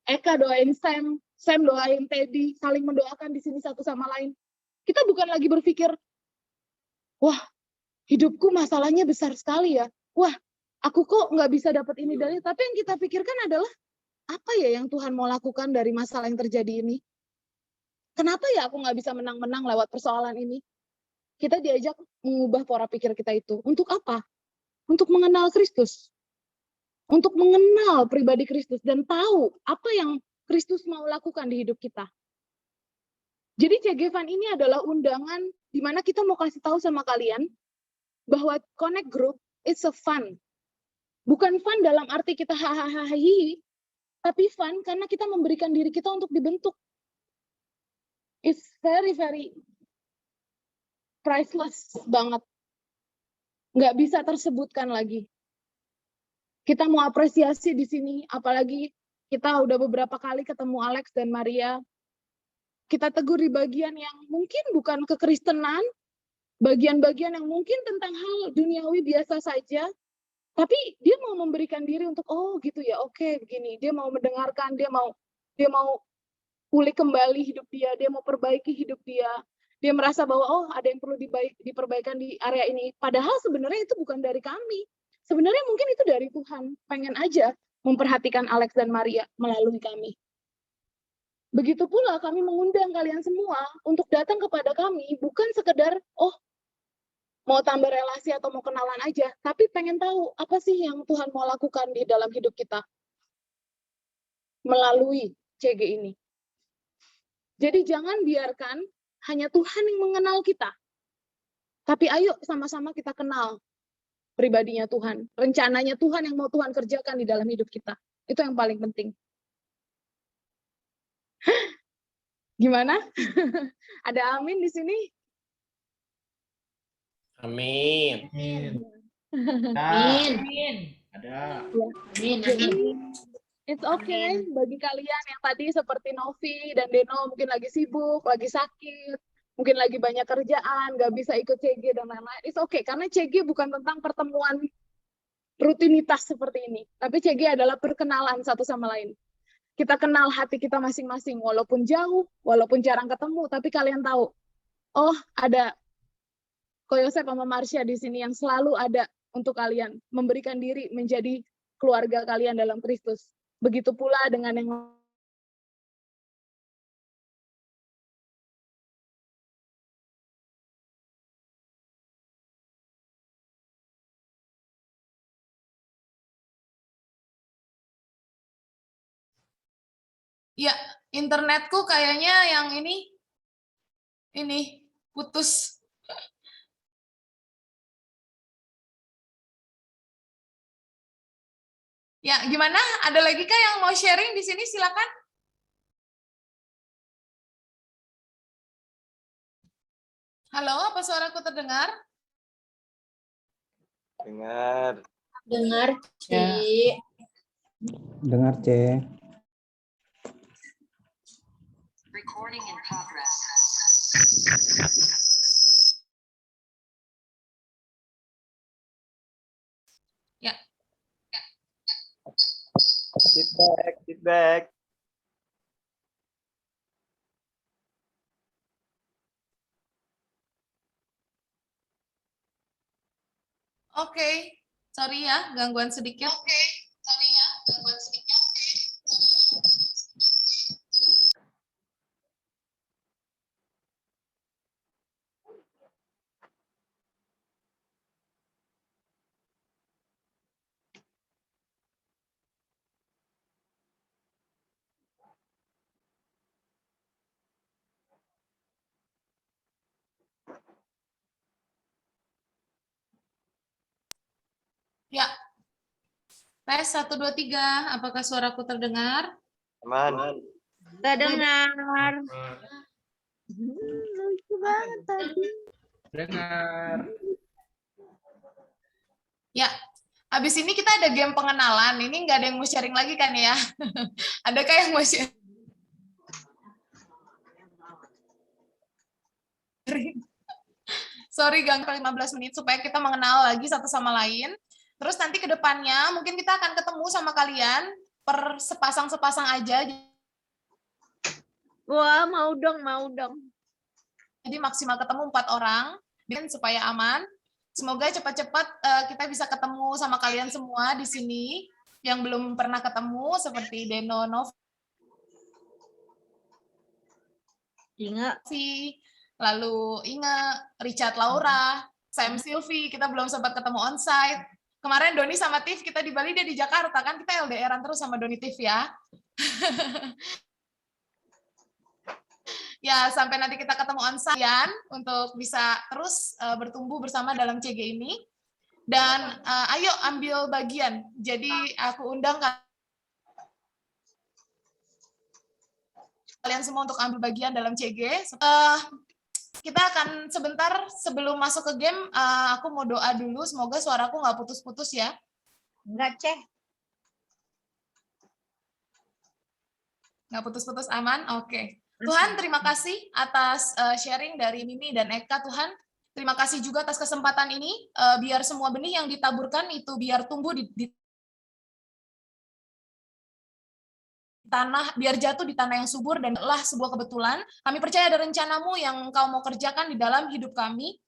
Eka doain Sam, Sam doain Teddy, saling mendoakan di sini satu sama lain. Kita bukan lagi berpikir, wah, hidupku masalahnya besar sekali ya. Wah, aku kok nggak bisa dapat ini dari. Tapi yang kita pikirkan adalah, apa ya yang Tuhan mau lakukan dari masalah yang terjadi ini? Kenapa ya aku nggak bisa menang-menang lewat persoalan ini? Kita diajak mengubah pola pikir kita itu. Untuk apa? Untuk mengenal Kristus. Untuk mengenal pribadi Kristus dan tahu apa yang Kristus mau lakukan di hidup kita. Jadi CG Fun ini adalah undangan di mana kita mau kasih tahu sama kalian bahwa Connect Group it's a fun. Bukan fun dalam arti kita hahaha, tapi fun karena kita memberikan diri kita untuk dibentuk. It's very, very priceless banget. Nggak bisa tersebutkan lagi. Kita mau apresiasi di sini, apalagi kita udah beberapa kali ketemu Alex dan Maria. Kita tegur di bagian yang mungkin bukan kekristenan, bagian-bagian yang mungkin tentang hal duniawi biasa saja, tapi dia mau memberikan diri untuk, oh gitu ya, oke begini. Dia mau mendengarkan, dia mau pulih kembali hidup dia mau perbaiki hidup dia merasa bahwa oh ada yang perlu diperbaikan di area ini. Padahal sebenarnya itu bukan dari kami. Sebenarnya mungkin itu dari Tuhan. Pengen aja memperhatikan Alex dan Maria melalui kami. Begitu pula kami mengundang kalian semua untuk datang kepada kami, bukan sekedar, oh mau tambah relasi atau mau kenalan aja, tapi pengen tahu apa sih yang Tuhan mau lakukan di dalam hidup kita melalui CG ini. Jadi jangan biarkan hanya Tuhan yang mengenal kita. Tapi ayo sama-sama kita kenal pribadinya Tuhan. Rencananya Tuhan yang mau Tuhan kerjakan di dalam hidup kita. Itu yang paling penting. Gimana? Ada amin di sini? Amin. Amin. Ada. Amin. It's okay bagi kalian yang tadi seperti Novi dan Deno mungkin lagi sibuk, lagi sakit, mungkin lagi banyak kerjaan, nggak bisa ikut CG dan lain-lain. It's okay, karena CG bukan tentang pertemuan rutinitas seperti ini. Tapi CG adalah perkenalan satu sama lain. Kita kenal hati kita masing-masing, walaupun jauh, walaupun jarang ketemu, tapi kalian tahu, oh ada Ko Yosef sama Marsha di sini yang selalu ada untuk kalian, memberikan diri menjadi keluarga kalian dalam Kristus. Begitu pula dengan yang Ya, internetku kayaknya yang ini putus. Ya, gimana? Ada lagi kah yang mau sharing di sini? Silakan. Halo, apa suaraku terdengar? Dengar. Dengar, Ci. Ya. Dengar, C. Recording in progress. Ya. Feedback. Oke, sorry ya, gangguan sedikit. Ya. Tes 1 2 3, apakah suaraku terdengar? Aman. Terdengar. Lucu banget tadi. Dengar. Ya, habis ini kita ada game pengenalan. Ini nggak ada yang mau sharing lagi kan ya? Adakah yang mau sharing? Sorry, gang 15 menit supaya kita mengenal lagi satu sama lain. Terus nanti ke depannya mungkin kita akan ketemu sama kalian per sepasang-sepasang aja. Wah, mau dong. Jadi maksimal ketemu 4 orang dan supaya aman. Semoga cepat-cepat kita bisa ketemu sama kalian semua di sini yang belum pernah ketemu seperti Deno, Nov, Inga, lalu Inga, Richard, Laura, Sam, Sylvie, kita belum sempat ketemu onsite. Kemarin Doni sama Tiff kita di Bali, dia di Jakarta, kan kita LDR-an terus sama Doni Tiff ya. Ya, sampai nanti kita ketemu onsite untuk bisa terus bertumbuh bersama dalam CG ini. Dan ayo ambil bagian. Jadi aku undang kalian semua untuk ambil bagian dalam CG. Kita akan sebentar sebelum masuk ke game, aku mau doa dulu. Semoga suaraku nggak putus-putus ya. Enggak, Ceh. Nggak putus-putus, aman? Oke. Tuhan, terima kasih atas sharing dari Mimi dan Eka, Tuhan. Terima kasih juga atas kesempatan ini. Biar semua benih yang ditaburkan itu biar tumbuh di tanah, biar jatuh di tanah yang subur dan lah sebuah kebetulan. Kami percaya ada rencanamu yang Engkau mau kerjakan di dalam hidup kami.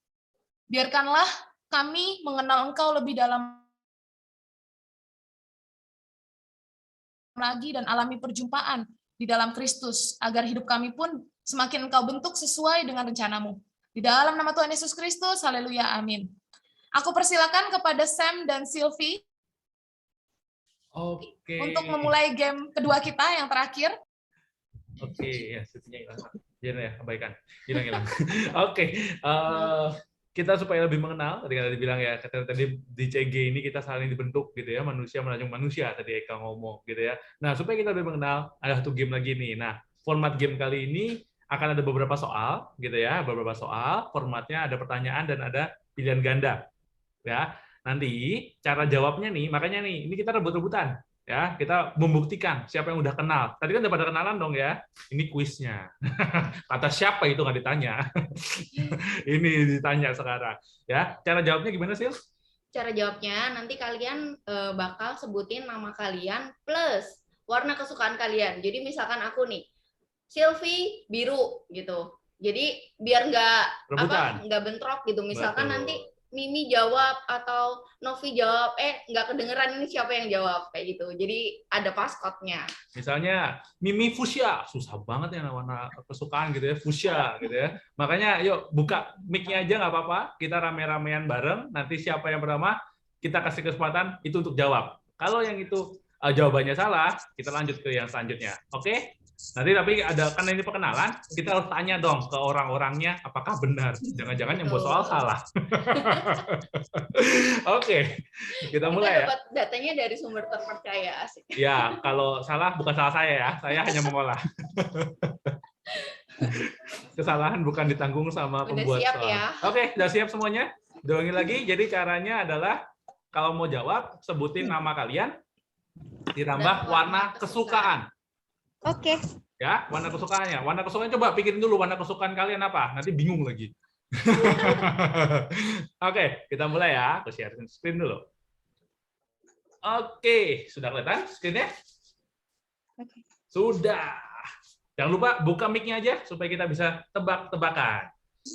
Biarkanlah kami mengenal Engkau lebih dalam lagi dan alami perjumpaan di dalam Kristus, agar hidup kami pun semakin Engkau bentuk sesuai dengan rencanamu. Di dalam nama Tuhan Yesus Kristus, haleluya, amin. Aku persilakan kepada Sam dan Sylvie untuk memulai game kedua kita yang terakhir. Oke, ya, sepertinya hilang. Ya, abaikan. Hilang. Oke, kita supaya lebih mengenal, tadi bilang ya, tadi di CG ini kita saling dibentuk gitu ya, manusia menanjung manusia, tadi Eka ngomong gitu ya. Nah, supaya kita lebih mengenal, ada satu game lagi nih. Nah, format game kali ini akan ada beberapa soal gitu ya, beberapa soal, formatnya ada pertanyaan dan ada pilihan ganda. Ya, nanti cara jawabnya nih, makanya nih, ini kita rebut-rebutan. Ya, kita membuktikan siapa yang udah kenal. Tadi kan udah pada kenalan dong ya. Ini kuisnya. Kata siapa itu nggak ditanya. Ini ditanya sekarang. Ya, cara jawabnya gimana sih? Cara jawabnya nanti kalian bakal sebutin nama kalian plus warna kesukaan kalian. Jadi misalkan aku nih, Sylvie biru gitu. Jadi biar nggak bentrok gitu. Misalkan Betul. nanti Mimi jawab atau Novi jawab, nggak kedengeran ini siapa yang jawab kayak gitu. Jadi ada paskotnya. Misalnya Mimi fuchsia, susah banget ya warna kesukaan gitu ya, fuchsia gitu ya. Makanya yuk buka mic-nya aja nggak apa-apa, kita rame-ramean bareng. Nanti siapa yang pertama kita kasih kesempatan itu untuk jawab. Kalau yang itu jawabannya salah, kita lanjut ke yang selanjutnya. Oke? Nanti tapi ada kan ini perkenalan, kita harus tanya dong ke orang-orangnya apakah benar. Jangan-jangan yang buat soal salah. Oke, kita mulai ya. Dapat datanya dari sumber terpercaya, asik. Ya, kalau salah bukan salah saya ya, saya hanya mengolah. Kesalahan bukan ditanggung sama Udah pembuat siap soal. ya? Oke, udah siap semuanya? Ulangi lagi. Jadi caranya adalah kalau mau jawab, sebutin nama kalian, ditambah warna kesukaan. Oke. Ya, warna kesukaannya. Warna kesukaan coba pikirin dulu warna kesukaan kalian apa. Nanti bingung lagi. Oke, kita mulai ya. Aku share screen dulu. Oke, sudah kelihatan screen-nya? Sudah. Jangan lupa buka mic-nya aja supaya kita bisa tebak-tebakan.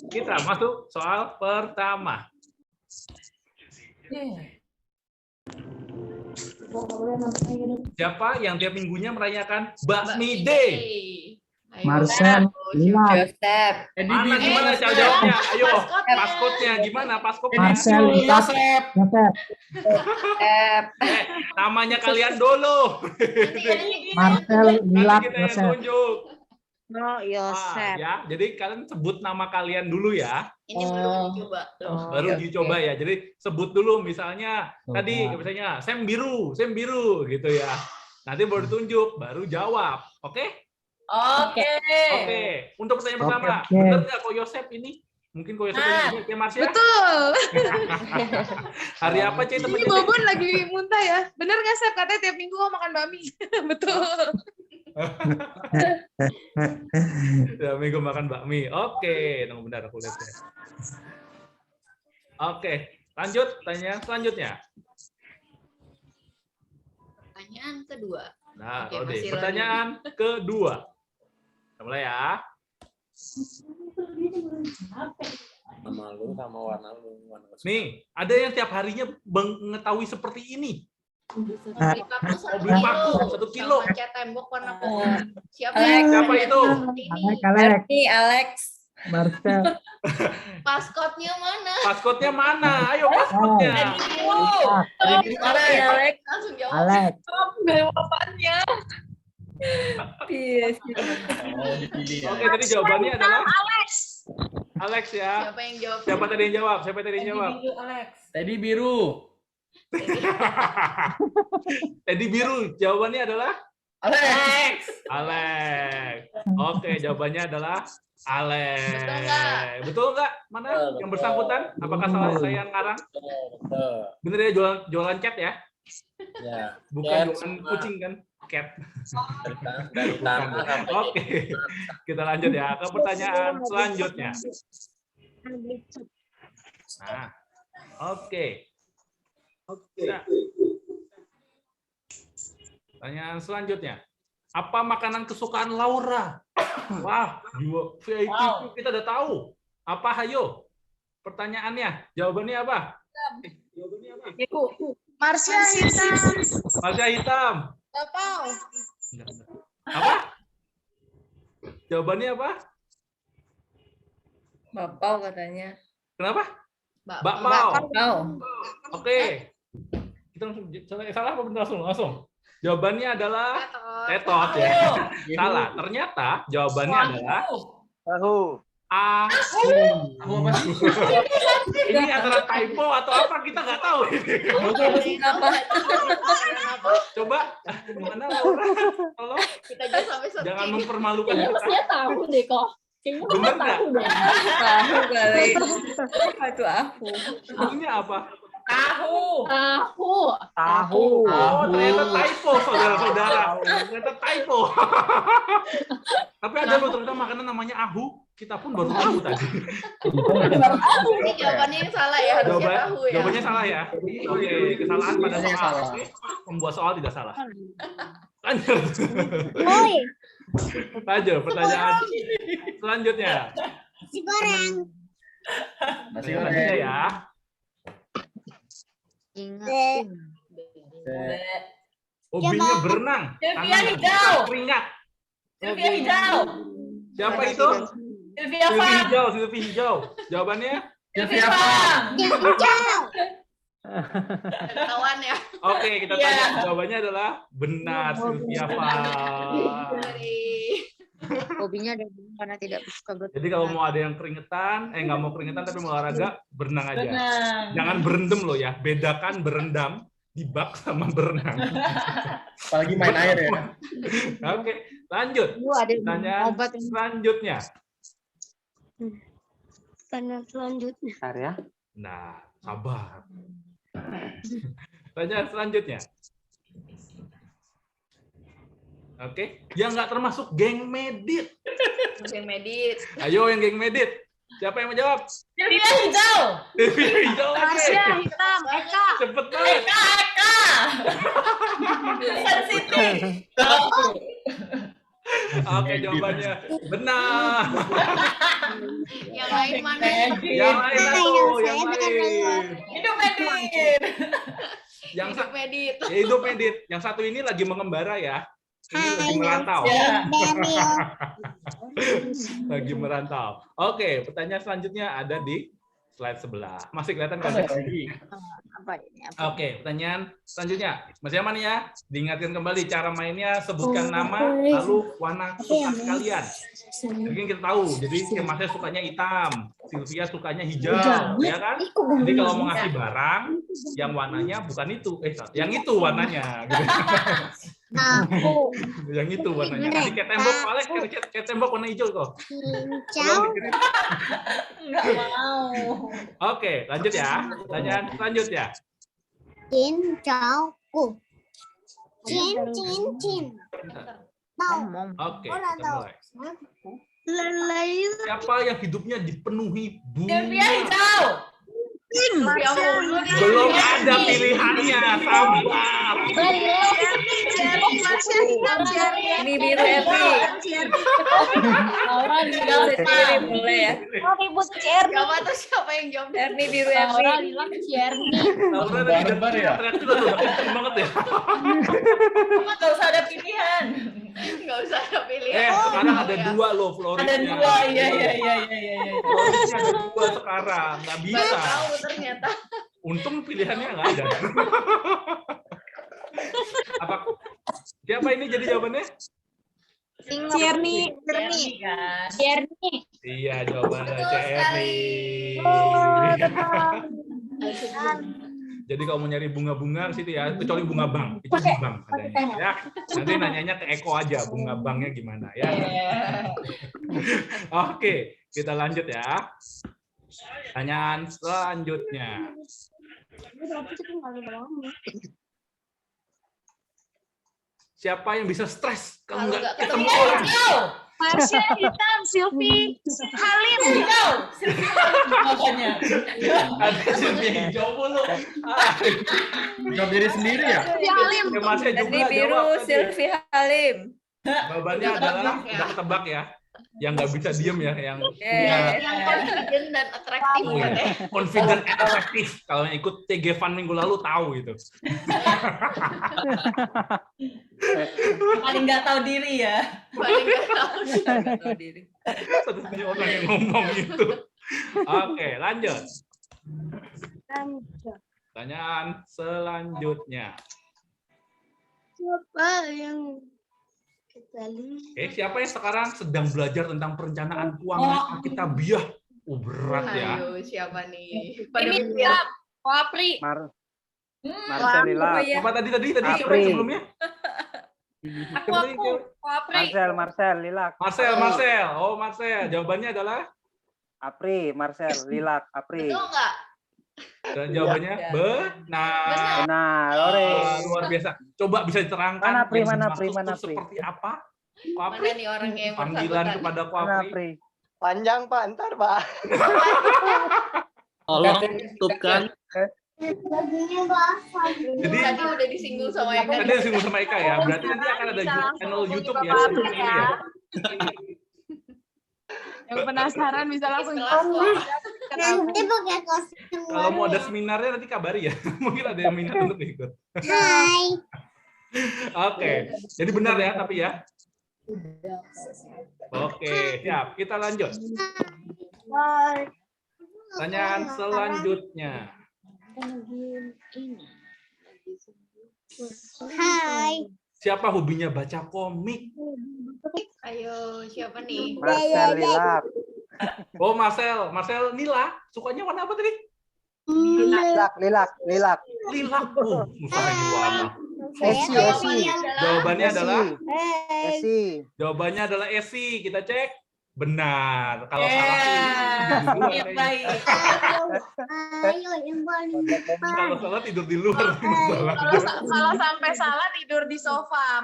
Kita masuk soal pertama. Siapa yang tiap minggunya merayakan Bakmi Day? Marcel, Lila, Mana gimana cara jawabnya? Ayo, paskotnya gimana? Paskotnya. Marcel, Josep. Namanya kalian dulu. Marcel, Lila, Nanti kita yang Josep. tunjuk. Oh, Yosep. Ya, jadi kalian sebut nama kalian dulu ya. Ini baru dicoba. Baru dicoba ya. Jadi sebut dulu misalnya tadi misalnya Sam biru gitu ya. Nanti baru ditunjuk, baru jawab. Oke? Oke. Oke. Untuk pertanyaan pertama, Oke. benar nggak kok Yosep ini? Mungkin kok Yosep ini kayak Marsha? Betul. Hari apa Cek? Ini Bobon lagi muntah ya. Bener nggak Sep? Katanya tiap minggu mau makan bakmi. Betul. Ya, minggu makan bakmi. Oke, tunggu bentar aku lihat ya. Oke, lanjut pertanyaan selanjutnya. Pertanyaan kedua. Nah, Oke, Rode, masih pertanyaan kedua. Kita mulai ya. Nama lu sama warna lu. Nih, ada yang tiap harinya mengetahui seperti ini. Beli paku Oh, beli paku 1 kilo. sama cat tembok warna putih. Siapa? Siapa itu? Alex, Alex. Marcel. Paskotnya mana? Paskotnya mana? Ayo paskotnya. Alex. Langsung jawab. Alex. Jawabannya. Oke, tadi jawabannya adalah Alex. Alex ya. Siapa yang jawab? Siapa tadi yang jawab? Siapa tadi yang jawab? Teddy biru. Teddy biru. Jawabannya adalah Alex. Alex. Oke, jawabannya adalah Alex. Betul nggak? Mana yang bersangkutan? Apakah salah saya yang ngarang? Bener ya, jualan cat ya? Ya. Bukan Cat jualan sama- kucing kan? Cat. Dari tanah sampai Oke, kita lanjut ya ke pertanyaan selanjutnya. Nah, oke. Nah. Pertanyaan selanjutnya. Apa makanan kesukaan Laura? Wah, VIP kita udah tahu. Apa, hayo? Pertanyaannya, jawabannya apa? Marsha hitam. Marsha hitam. Bapau. Apa? Jawabannya apa? Bapau katanya. Kenapa? Bakpao. Oke. Kita langsung salah apa benar langsung? Jawabannya adalah tetot ya. Salah. Ternyata jawabannya adalah Tahu. Tahu apa sih? Ini antara typo atau apa kita nggak tahu. Coba mana Laura? Tolong. Kita aja sampai searching. Jangan mempermalukan Kayaknya kita. saya tahu deh kok. Kayaknya Bener Bapak tahu nggak? deh. Tahu kali. Apa itu aku? Ini apa? Tahu. Tahu. Oh, ternyata typo, saudara-saudara. Ternyata typo. Tapi ada loh ternyata makanan namanya ahu. Kita pun baru tahu tadi. Ini jawabannya yang salah ya, harusnya tahu ya. Jawabannya salah ya. Oke, kesalahan pada soal. Oke, pembuat soal tidak salah. Lanjut. Lanjut, pertanyaan selanjutnya. Si goreng. Masih selanjutnya ya. Ingat. Hobinya berenang. Sylvia Tangan hijau. keringat. Sylvia hijau. Siapa itu? Sylvia Silvi Fang. hijau, Silvi hijau. Jawabannya? Sylvia Fang. Kawan ya. Oke, kita tanya. Jawabannya adalah benar, Sylvia Fang. Hobinya ada karena tidak suka berenang. Jadi kalau mau ada yang keringetan, nggak mau keringetan tapi mau olahraga, berenang aja. Berenang. Jangan berendam loh ya. Bedakan berendam di bak sama berenang. Apalagi main air ya. Oke, Lanjut. Ada Pertanyaan obat ini. selanjutnya. Pertanyaan selanjutnya. Bentar ya. Nah, sabar. Pertanyaan selanjutnya. Oke, yang nggak termasuk geng medit. Geng medit. Ayo yang geng medit. Siapa yang mau jawab? Sylvia hijau. Sylvia hijau. Oke. Marsha hitam. Eka. Cepet banget. Eka. Sensitif. Oke, jawabannya benar. Yang lain mana? Yang lain satu, yang lain. Hidup medit. Yang Hidup medit. hidup medit. Yang satu ini lagi mengembara ya. Ini lagi merantau. Lagi merantau. Oke, pertanyaan selanjutnya ada di slide sebelah. Masih kelihatan kan? Apa ini? Oke, pertanyaan selanjutnya. Masih aman ya? Diingatkan kembali cara mainnya, sebutkan nama, lalu warna kesukaan kalian. Mungkin kita tahu, jadi Masnya sukanya hitam, Sylvia sukanya hijau, ya kan? Jadi kalau mau ngasih barang, yang warnanya bukan itu, yang itu warnanya. Gitu. Yang itu warnanya. Nanti kayak tembok, Alex, kayak tembok warna hijau kok. Enggak mau. Oke, lanjut ya. Pertanyaan selanjutnya. Cincauku. Cin. Oke, kita mulai. Siapa yang hidupnya dipenuhi bunga? Sylvia hijau. Belum ada pilihannya, sabar. Ini biru Erni. Laura Tinggal sendiri boleh ya. Oh, ribut Erni. Siapa tuh siapa yang jawab? Erni biru Laura Erni. bilang Erni. Laura tadi teriak juga tuh, kenceng banget ya. Nggak usah ada pilihan. Nggak usah ada pilihan. Sekarang ada dua loh Florisnya. Ada dua, iya. Florisnya ada dua sekarang, nggak Baru bisa. tahu ternyata. Untung pilihannya nggak ada. Apa? Siapa ini jadi jawabannya? Cierni. Cierni. Iya, jawabannya CRI. Jadi kalau mau nyari bunga-bunga di situ ya, kecuali bunga bank, itu bunga bank adanya. Ya, nanti nanyanya ke Eko aja, bunga banknya gimana ya. Oke, kita lanjut ya. Pertanyaan selanjutnya. Siapa yang bisa stres kalau nggak ketemu orang? Marsha hitam, Sylvie Halim. Hijau. Makanya. Ada Sylvia hijau mulu. Jawab diri sendiri ya? Halim. Masnya juga Erni biru jawab tadi. Sylvia Halim. Jawabannya adalah udah ketebak ya. Yang nggak bisa diem ya, yang Yang confident dan atraktif punya kan ya. confident and attractive. Kalau yang ikut TG Fun minggu lalu tahu gitu. Paling nggak tahu diri ya. Paling nggak tahu diri. Satu-satunya orang yang ngomong gitu. Oke, lanjut. Pertanyaan selanjutnya. Siapa yang kita lihat? Oke, siapa yang sekarang sedang belajar tentang perencanaan keuangan Alkitabiah? Berat ya. Ayo, siapa nih? Ini Pada Apri. Marcelila. Apa tadi siapa yang Apri. sebelumnya? Aku. Apri. Marcel, Lilak. Marcel. Oh, Marcel. Jawabannya adalah Apri, Marcel, Lilak, Apri. Betul nggak? dan jawabannya benar. Benar, Lore. Wah, luar biasa. Coba bisa diterangkan Mana Pri, yang mana dimaksud Pri, itu mana Pri? seperti apa? Mana nih orangnya yang Panggilan bersangkutan? kepada Mana Kuapri. Pri? Panjang Pak, ntar Pak. Tolong tutupkan. Jadi Tadi udah disinggung sama Eka. tadi disinggung sama Eka ya. Berarti nanti akan ada channel YouTube ya. seperti ini ya. Yang penasaran bisa langsung Nanti pakai kostum. Kalau mau ada seminarnya nanti kabari ya. Mungkin ada yang minat untuk ikut. Hai. Oke, jadi benar ya tapi ya. Oke, siap. Kita lanjut. Pertanyaan selanjutnya. Hai. Siapa hobinya baca komik? Ayo, siapa nih? Marcel Lilak. Oh, Marcel Nila. Sukanya warna apa tadi? Lilak. Lilak. Oh, susah ini warna. Esi. Jawabannya adalah Esi. jawabannya adalah Esi. Kita cek. Benar. Kalau salah sih baik. kalau salah tidur di luar. Kalau sampai salah tidur di sofa,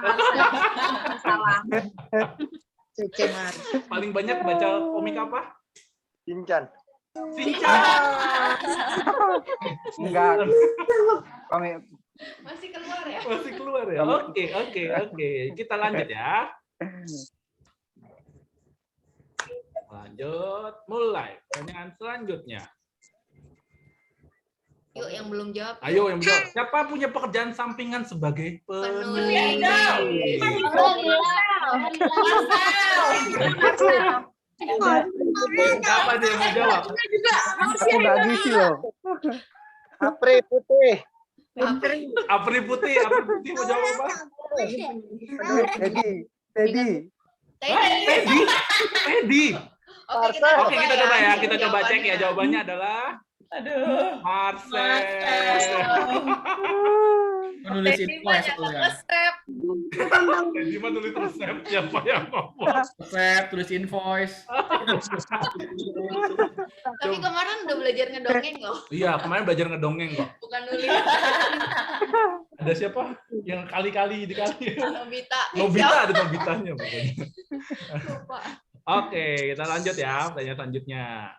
salah. Paling banyak baca komik apa? Shinchan. Enggak. Kami Masih keluar ya? Masih keluar ya? Oke. Kita lanjut ya. Lanjut, mulai. Pertanyaan selanjutnya. Yuk, yang belum jawab. Ayo yang jawab. Siapa punya pekerjaan sampingan sebagai penulis? Siapa dia yang mau jawab? Aku nggak ngisi loh. Apri Putih. Apri Putih mau jawab apa? Teddy. Oke, kita coba ya. Kita coba cek ya. Jawabannya adalah Marcel. Menulis invoice ya. Teddy mah nulis resep. Siapa yang ngomong? Resep, tulis invoice. Tapi kemarin udah belajar ngedongeng loh. Iya, kemarin belajar ngedongeng kok. Bukan nulis. Ada siapa yang kali-kali dikali? Nobita. Nobita, ada Nobitanya pokoknya. Oke, kita lanjut ya. Pertanyaan selanjutnya.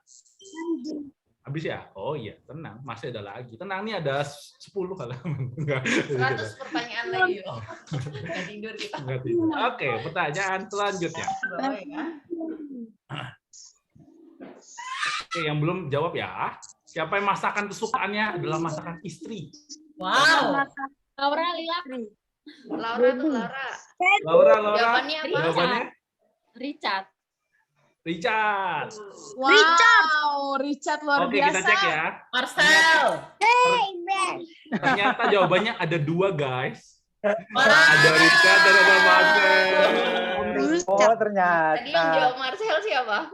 Habis ya? Oh iya, tenang. Masih ada lagi. Tenang, nih ada 10 halaman. 100 pertanyaan lagi. Nggak tidur kita. Nggak tidur. Oke, pertanyaan selanjutnya. Oke, yang belum jawab ya. Siapa yang masakan kesukaannya adalah masakan istri? Wow. Laura Lila. Laura tuh Laura. Laura. Jawabannya apa? Jawabannya? Richard. Wow, Richard luar Oke, biasa. kita cek ya. Marcel. Ternyata jawabannya ada 2, guys. Ada Richard dan ada Marcel. Oh, ternyata. Tadi yang jawab Marcel siapa?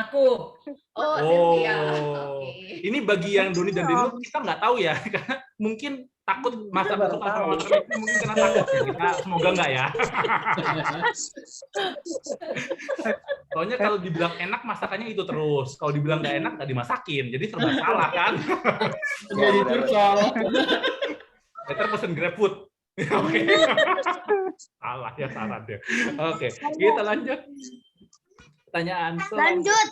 Aku. Oh, Oh, Cynthia. ini bagi yang Doni dan Dino kita nggak tahu ya, karena mungkin takut masak kesukaan sama masakan itu mungkin karena takut ya. Kita semoga nggak ya. Soalnya kalau dibilang enak masakannya itu terus, kalau dibilang nggak enak nggak dimasakin, jadi serba salah kan. Jadi curcol. Better pesen GrabFood. Oke. Salah ya syaratnya. Oke, kita lanjut. Pertanyaan selanjutnya. Lanjut.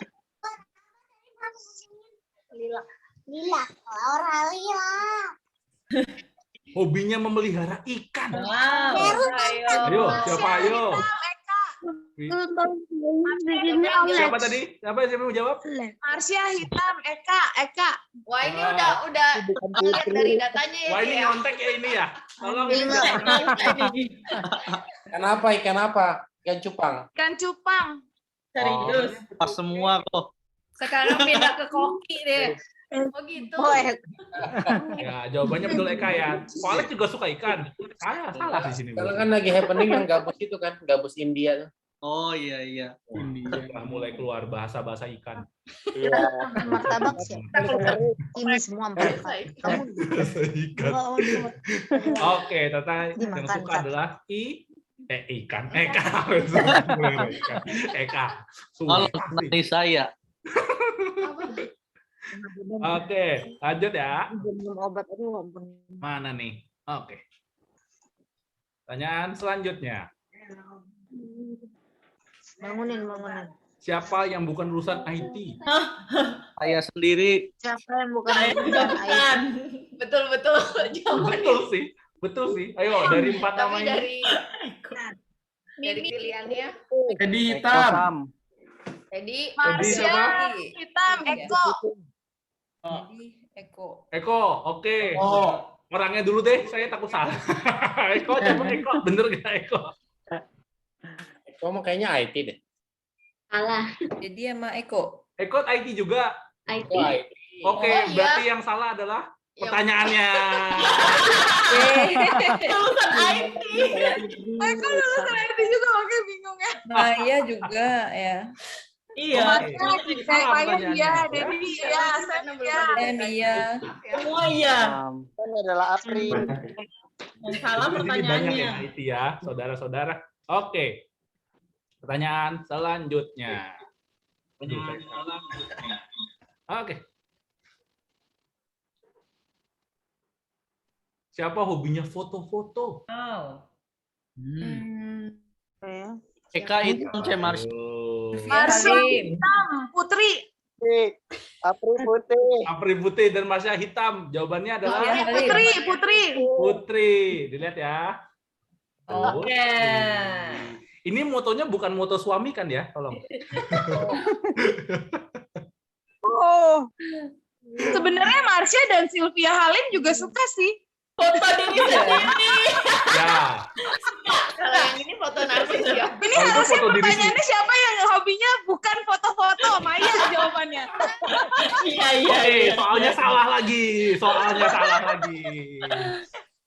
Lila. Laura Lila. Hobinya memelihara ikan. Wow. Ayo, siapa ayo? Siapa tadi? Siapa yang mau jawab? Marsha Hitam, Eka. Wah, ini udah lihat dari datanya ya. Wah, ini nyontek ya ini ya. Tolong. Kenapa ikan apa? Ikan cupang. Ikan cupang. Serius. Pas semua kok. Sekarang pindah ke koki deh. Oh gitu. Ya, jawabannya betul Eka ya. Ko Alex juga suka ikan. Salah di sini. Karena kan lagi happening yang gabus itu kan, gabus India tuh. Oh iya. Udah mulai keluar bahasa-bahasa ikan. Iya. Martabak sih. Ini semua empat. Kamu ikan. Oke, Tata yang suka adalah ikan. Eka. Kalau nanti saya. Oke, lanjut ya. minum obat aduh. Mana nih? Oke. Pertanyaan selanjutnya. Bangunin. Siapa yang bukan urusan IT? Saya sendiri. Siapa yang bukan Betul. Jawabannya. Betul sih. Ayo dari 4 nama Tapi ini. dari pilihannya. Teddy hitam. Teddy. Marsha Hitam, Eko. Eko. Oke. Orangnya dulu deh, saya takut salah. Eko, coba Eko. Bener gak Eko? Eko mah kayaknya IT deh. Salah. Jadi sama Eko. Eko IT juga. IT. Oke, Oh, iya. berarti yang salah adalah pertanyaannya. Lulusan IT. Eko lulusan IT juga, makanya bingung ya. Nah, iya juga ya. Iya. Kayaknya dia, Dedi ya, Sam ya. Dan iya. Semua iya. Kan adalah Apri. Yang salah Di sini banyak pertanyaannya. yang IT ya, saudara-saudara. Oke. Pertanyaan selanjutnya. Oke. Siapa hobinya foto-foto? Eka Hitam C. Marsha. Marsha Hitam, Putri. Apri Putih. Apri Putih dan Marsha Hitam. Jawabannya adalah Putri. Putri. Dilihat ya. Oke. Ini motonya bukan moto suami kan ya? Tolong. Oh. Sebenarnya Marsha dan Sylvia Halim juga suka sih. Foto diri sendiri. Ya. Kalau yang ini foto narsis ya. Ini Oh, itu harusnya foto diri pertanyaannya siapa yang hobinya bukan foto-foto? Maya jawabannya. Iya. Oke, soalnya salah lagi.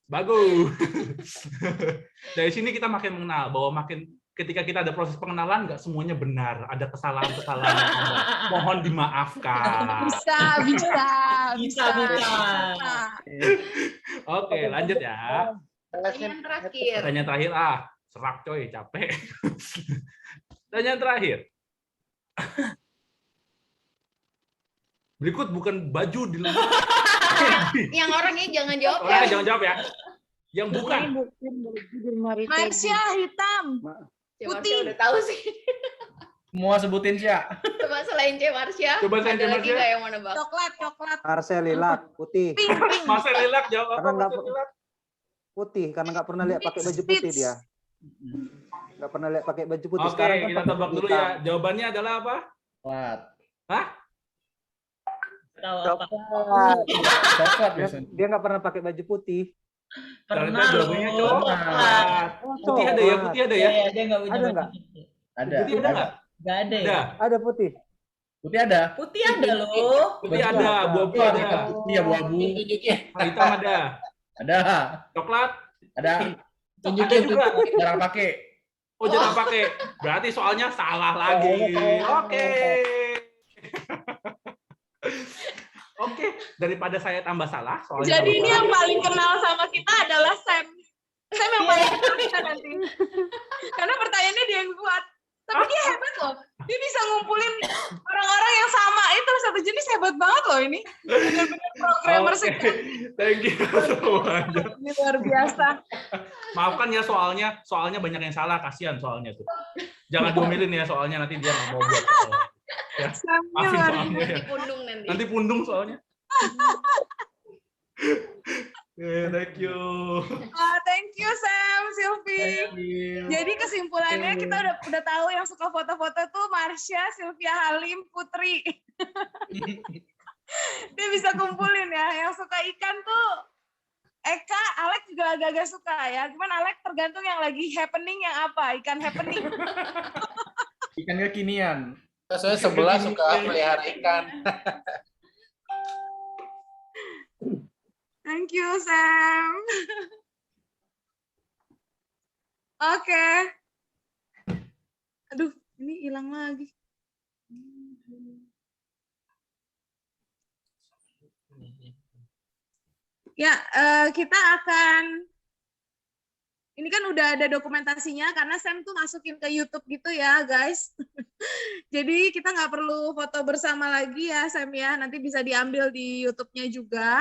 Bagus. Dari sini kita makin mengenal bahwa ketika kita ada proses pengenalan, nggak semuanya benar. Ada kesalahan-kesalahan yang ada. Mohon dimaafkan. Bisa. Oke, lanjut ya. Pertanyaan terakhir. Pertanyaan terakhir. Serak coy, capek. Pertanyaan terakhir. Berikut bukan baju di Yang orangnya jangan jawab ya. Orangnya jangan jawab ya. Yang bukan. Marsha Hitam. Putih. Udah tahu sih. Semua sebutin Sya. Coba selain C Marsha. Coba selain C ada lagi Marsha. nggak yang mau nebak? Coklat. Marcel lilac putih. Marcel lilac jawab Karena apa? nggak Marcel lilac? putih karena nggak pernah lihat pakai baju putih dia. Nggak pernah lihat pakai baju putih. Oke, Sekarang kan kita pakai tebak baju dulu hitam. ya. Jawabannya adalah apa? Coklat. Hah? Coklat biasanya. Dia nggak pernah pakai baju putih. Ternyata jawabannya coklat. Putih ada ya? Putih ada ya? Iya, dia nggak punya Ada baju nggak? putih. Ada. Putih ada nggak? Nggak ada ya? Ada. Ada putih. Putih ada. Putih ada loh. Putih ada, abu-abu ada. Iya, abu-abu. Hitam ada. Ada. Coklat Ada. ada juga. Jarang pakai. Oh, jangan pakai. Berarti soalnya salah lagi. Oke. Oke, daripada saya tambah salah soalnya. Jadi ini yang paling kenal sama kita adalah Sam. Sam yang paling kenal kita nanti. Karena pertanyaannya dia yang buat. Tapi dia hebat loh. Dia bisa ngumpulin orang-orang yang sama itu satu jenis, hebat banget loh ini. Benar-benar programmer Oke. sekali. Thank you semuanya. Ini luar biasa. Maafkan ya soalnya banyak yang salah, kasihan soalnya tuh. Jangan diomelin ya soalnya nanti dia nggak mau buat. Ya, maafin soalnya ya. Pundung nanti. Nanti pundung soalnya. Thank you. Thank you Sam, Sylvie. Jadi kesimpulannya kita udah tahu yang suka foto-foto tuh Marsha, Sylvia Halim, Putri. Dia bisa kumpulin ya. Yang suka ikan tuh Eka, Alex juga agak-agak suka ya. Cuman Alex tergantung yang lagi happening yang apa, ikan happening. Ikan kekinian. Saya sebelah suka pelihara ikan. Thank you, Sam. Oke. Aduh, ini hilang lagi. Ya, kita akan... Ini kan udah ada dokumentasinya, karena Sam tuh masukin ke YouTube gitu ya, guys. Jadi kita nggak perlu foto bersama lagi ya, Sam ya. Nanti bisa diambil di YouTube-nya juga.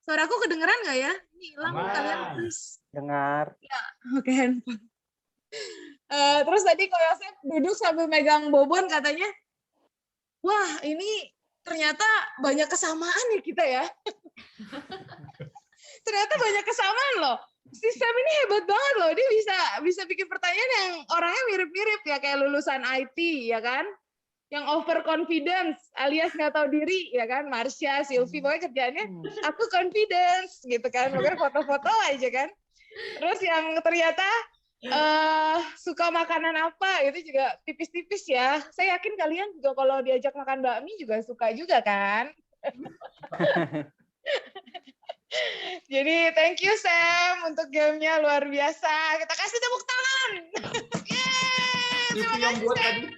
Suaraku kedengeran nggak ya? Ini hilang kalian please. Dengar. Ya, oke handphone. Terus tadi Ko Yosef duduk sambil megang bobon katanya, wah ini ternyata banyak kesamaan ya kita ya. Ternyata banyak kesamaan loh. Si Sam ini hebat banget loh, dia bisa bikin pertanyaan yang orangnya mirip-mirip ya, kayak lulusan IT ya kan, yang overconfidence alias nggak tahu diri ya kan, Marsha, Sylvie, pokoknya kerjaannya aku confidence gitu kan, pokoknya foto-foto aja kan. Terus yang ternyata suka makanan apa itu juga tipis-tipis ya. Saya yakin kalian juga kalau diajak makan bakmi juga suka juga kan. Jadi thank you Sam untuk gamenya luar biasa. Kita kasih tepuk tangan. Itu yang buat tadi.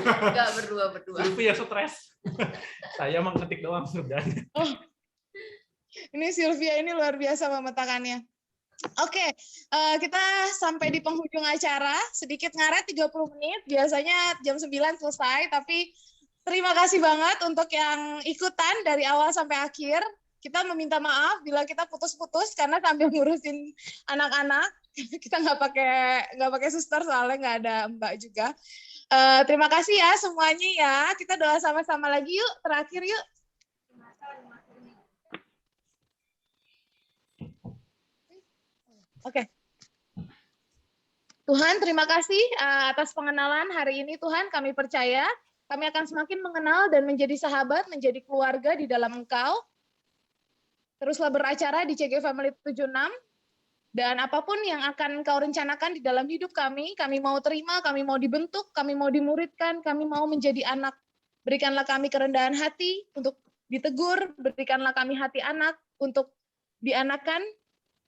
Enggak berdua. Itu ya stres. Saya mengetik doang sebenarnya. Oh. Ini Sylvia ini luar biasa memetakannya. Oke, kita sampai di penghujung acara. Sedikit ngaret 30 menit. Biasanya jam 9 selesai, tapi terima kasih banget untuk yang ikutan dari awal sampai akhir. Kita meminta maaf bila kita putus-putus karena sambil ngurusin anak-anak. Kita nggak pakai suster soalnya nggak ada Mbak juga. Terima kasih ya semuanya ya. Kita doa sama-sama lagi yuk. Terakhir yuk. Oke. Tuhan, terima kasih atas pengenalan hari ini. Tuhan, kami percaya kami akan semakin mengenal dan menjadi sahabat, menjadi keluarga di dalam Engkau. Teruslah beracara di CG Family 76. Dan apapun yang akan Engkau rencanakan di dalam hidup kami mau terima, kami mau dibentuk, kami mau dimuridkan, kami mau menjadi anak. Berikanlah kami kerendahan hati untuk ditegur, berikanlah kami hati anak untuk dianakan.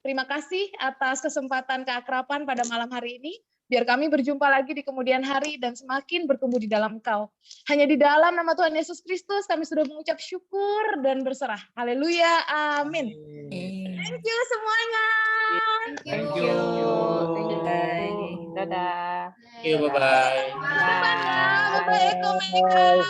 Terima kasih atas kesempatan keakraban pada malam hari ini. Biar kami berjumpa lagi di kemudian hari dan semakin bertumbuh di dalam Engkau. Hanya di dalam nama Tuhan Yesus Kristus kami sudah mengucap syukur dan berserah. Haleluya. Amin. Thank you semuanya. Thank you. Dadah. Thank you, bye-bye. Bye-bye Eko Mega.